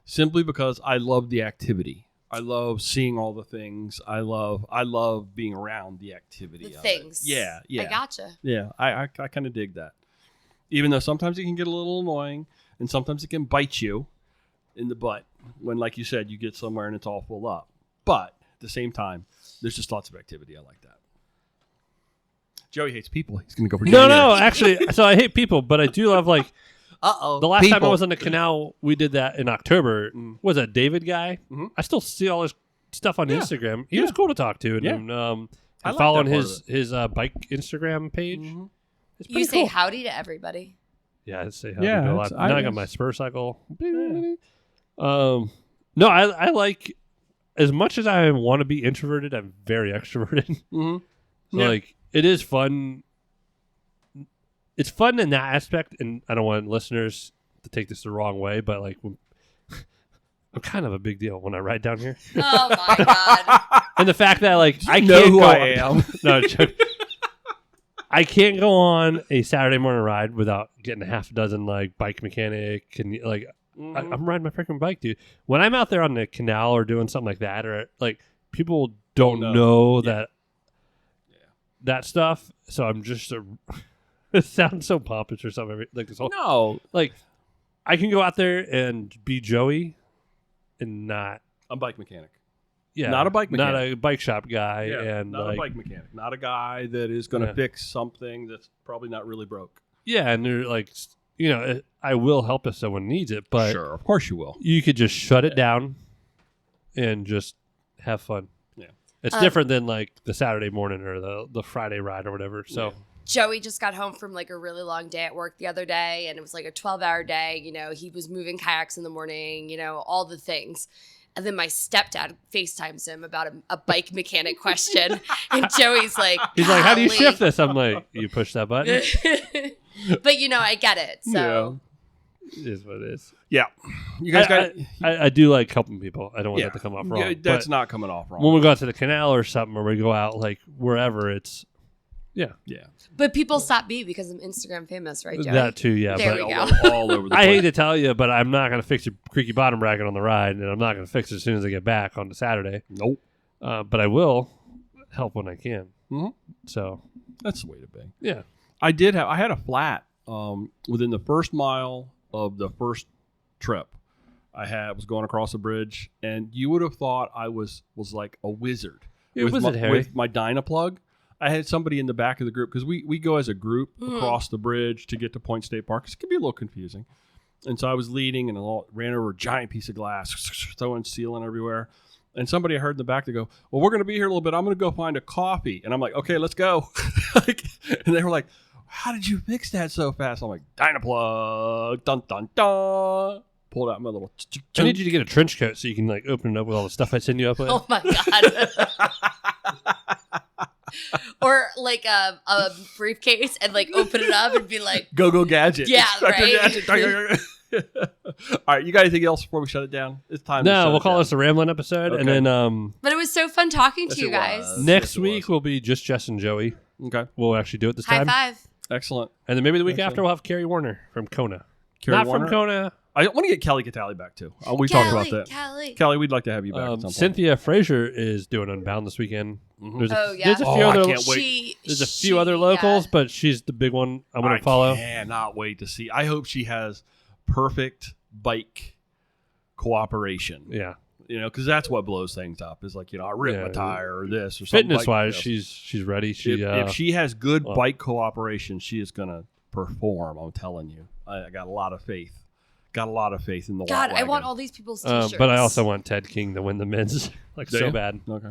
simply because I love the activity. I love seeing all the things. I love being around the activity. The things. Yeah. I gotcha. Yeah, I kind of dig that. Even though sometimes it can get a little annoying and sometimes it can bite you in the butt when, like you said, you get somewhere and it's all full up. But at the same time, there's just lots of activity. I like that. Joey hates people. He's going to go for January. No, actually, so I hate people, but I do love like. Uh-oh. The last time I was on the canal, we did that in October. Was that David guy? Mm-hmm. I still see all his stuff on Instagram. He was cool to talk to. And I'm following his bike Instagram page. Mm-hmm. You say howdy to everybody. Yeah, I say howdy to a lot. Now I got my spur cycle. Yeah. No, I like, as much as I want to be introverted, I'm very extroverted. Mm-hmm. So like, it is fun. It's fun in that aspect, and I don't want listeners to take this the wrong way, but like, I'm kind of a big deal when I ride down here. Oh my god! And the fact that like I know can't who go I am. No, I can't go on a Saturday morning ride without getting a half a dozen like bike mechanic and like I'm riding my freaking bike, dude. When I'm out there on the canal or doing something like that, or like people don't know that stuff, so I'm just it sounds so pompous or something. Like this whole like I can go out there and be Joey and not a bike mechanic. Yeah, not a bike mechanic. Not a bike shop guy. Yeah, and not like, a bike mechanic. Not a guy that is going to fix something that's probably not really broke. Yeah, and they're like, I will help if someone needs it, but sure, of course you will. You could just shut it down and just have fun. Yeah, it's different than like the Saturday morning or the Friday ride or whatever. So. Yeah. Joey just got home from like a really long day at work the other day, and it was like a 12-hour day. He was moving kayaks in the morning, all the things. And then my stepdad FaceTimes him about a bike mechanic question. And Joey's like, he's like, how do you shift this? I'm like, you push that button. But I get it. So it is what it is. Yeah. You guys I do like helping people. I don't want that to come off wrong. Yeah, that's not coming off wrong. When we go out to the canal or something, or we go out like wherever, it's yeah. But people stop me because I'm Instagram famous, right, Joey? That too, yeah. There we go. All over the place. I hate to tell you, but I'm not going to fix your creaky bottom bracket on the ride, and I'm not going to fix it as soon as I get back on the Saturday. Nope. But I will help when I can. Mm-hmm. So that's the way to be. Yeah. I had a flat within the first mile of the first trip. I was going across a bridge, and you would have thought I was like a wizard with my Dynaplug. I had somebody in the back of the group because we go as a group across the bridge to get to Point State Park. It can be a little confusing. And so I was leading and ran over a giant piece of glass, throwing sealant everywhere. And somebody I heard in the back, they go, well, we're going to be here a little bit. I'm going to go find a coffee. And I'm like, okay, let's go. And they were like, how did you fix that so fast? I'm like, Dynaplug, dun, dun, dun. Pulled out my little... I need you to get a trench coat so you can like open it up with all the stuff I send you up with. Oh, my God. Or like a briefcase and like open it up and be like, go gadget. Yeah, right. Gadget. All right, you got anything else before we shut it down? It's time. No, we'll call this a rambling episode, and then. But it was so fun talking to you guys. Next week will be just Jess and Joey. Okay, we'll actually do it this High time. High five. Excellent. And then maybe the week after we'll have Carrie Warner from Kona. Not Warner? From Kona. I want to get Kelly Catali back too. We talked about that. Kelly, we'd like to have you back. At some point. Cynthia Frazier is doing Unbound this weekend. Mm-hmm. There's a few other. I can't wait. There's a few other locals, but she's the big one I'm going to follow. I cannot wait to see. I hope she has perfect bike cooperation. Yeah. Because that's what blows things up. Is like, I ripped my tire or this or something. Fitness wise, she's ready. If she has good bike cooperation, she is going to perform. I'm telling you. I got a lot of faith. Got a lot of faith in the God, I want all these people's t-shirts. But I also want Ted King to win the men's so bad. Okay.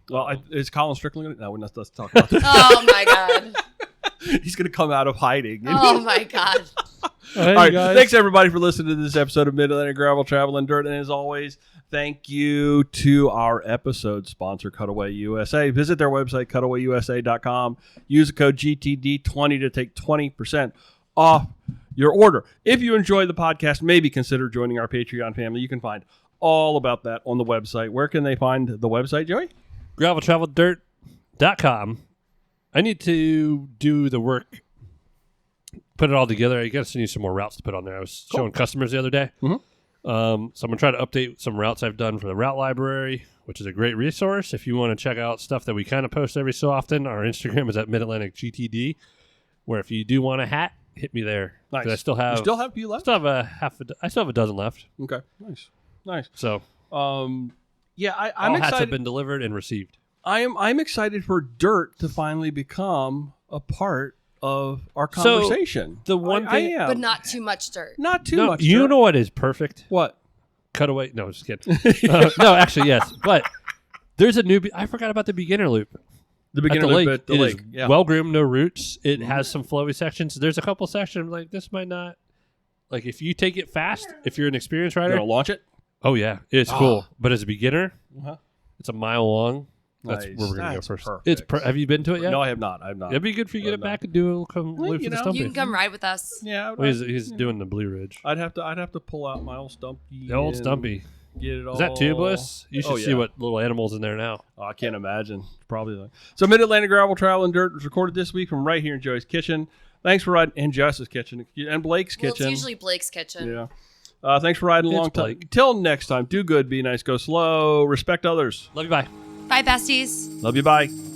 Well, is Colin Strickland going to? No, let's talk about that. Oh, my God. He's going to come out of hiding. Oh, my God. All right. guys. Thanks, everybody, for listening to this episode of Mid-Atlantic Gravel, Travel, and Dirt. And as always, thank you to our episode sponsor, Cutaway USA. Visit their website, cutawayusa.com. Use the code GTD20 to take 20% off your order. If you enjoy the podcast, maybe consider joining our Patreon family. You can find all about that on the website. Where can they find the website, Joey? GravelTravelDirt.com. I need to do the work, put it all together. I got to send you some more routes to put on there. I was showing customers the other day. Mm-hmm. So I'm going to try to update some routes I've done for the route library, which is a great resource. If you want to check out stuff that we kind of post every so often, our Instagram is at Mid-Atlantic GTD, where if you do want a hat, hit me there. Nice. I still have, You still have a few left? I still have a dozen left. Okay. Nice. So Yeah, I'm all hats have excited. been delivered and received. I'm excited for dirt to finally become a part of our conversation. The one thing, I am. But not too much dirt. Not too no, much. you dirt. know what is perfect? What? Cutaway. No, just kidding. No, actually, yes. But there's a new. I forgot about the beginner loop. The At beginning the of lake, the it lake. is Yeah. well groomed, no roots. It has some flowy sections. There's a couple sections I'm like, this might not. Like if you take it fast, if you're an experienced You rider, gonna launch it? oh yeah, it's cool. But as a beginner, Uh-huh. it's a mile long. That's Nice. where we're gonna go That's first. perfect. Have you been to it yet? No, I have not. It'd be good for you to get it No. back and do a little come Well, loop you for the know. stumpy. You can come ride with us. Yeah. Well, he's doing the Blue Ridge. I'd have to pull out my old Stumpy. The old and Stumpy. Get it all. Is that tubeless? You should Oh, see yeah. what little animals in there now. Oh, I can't imagine. Probably. So Mid-Atlantic Gravel, Travel, and Dirt was recorded this week from right here in Joey's kitchen. Thanks for riding, and Jess's kitchen, and Blake's Well, kitchen. it's usually Blake's kitchen. Yeah. Thanks for riding It's along. Blake. Till next time, do good, be nice, go slow, respect others. Love you. Bye. Bye, besties. Love you, bye.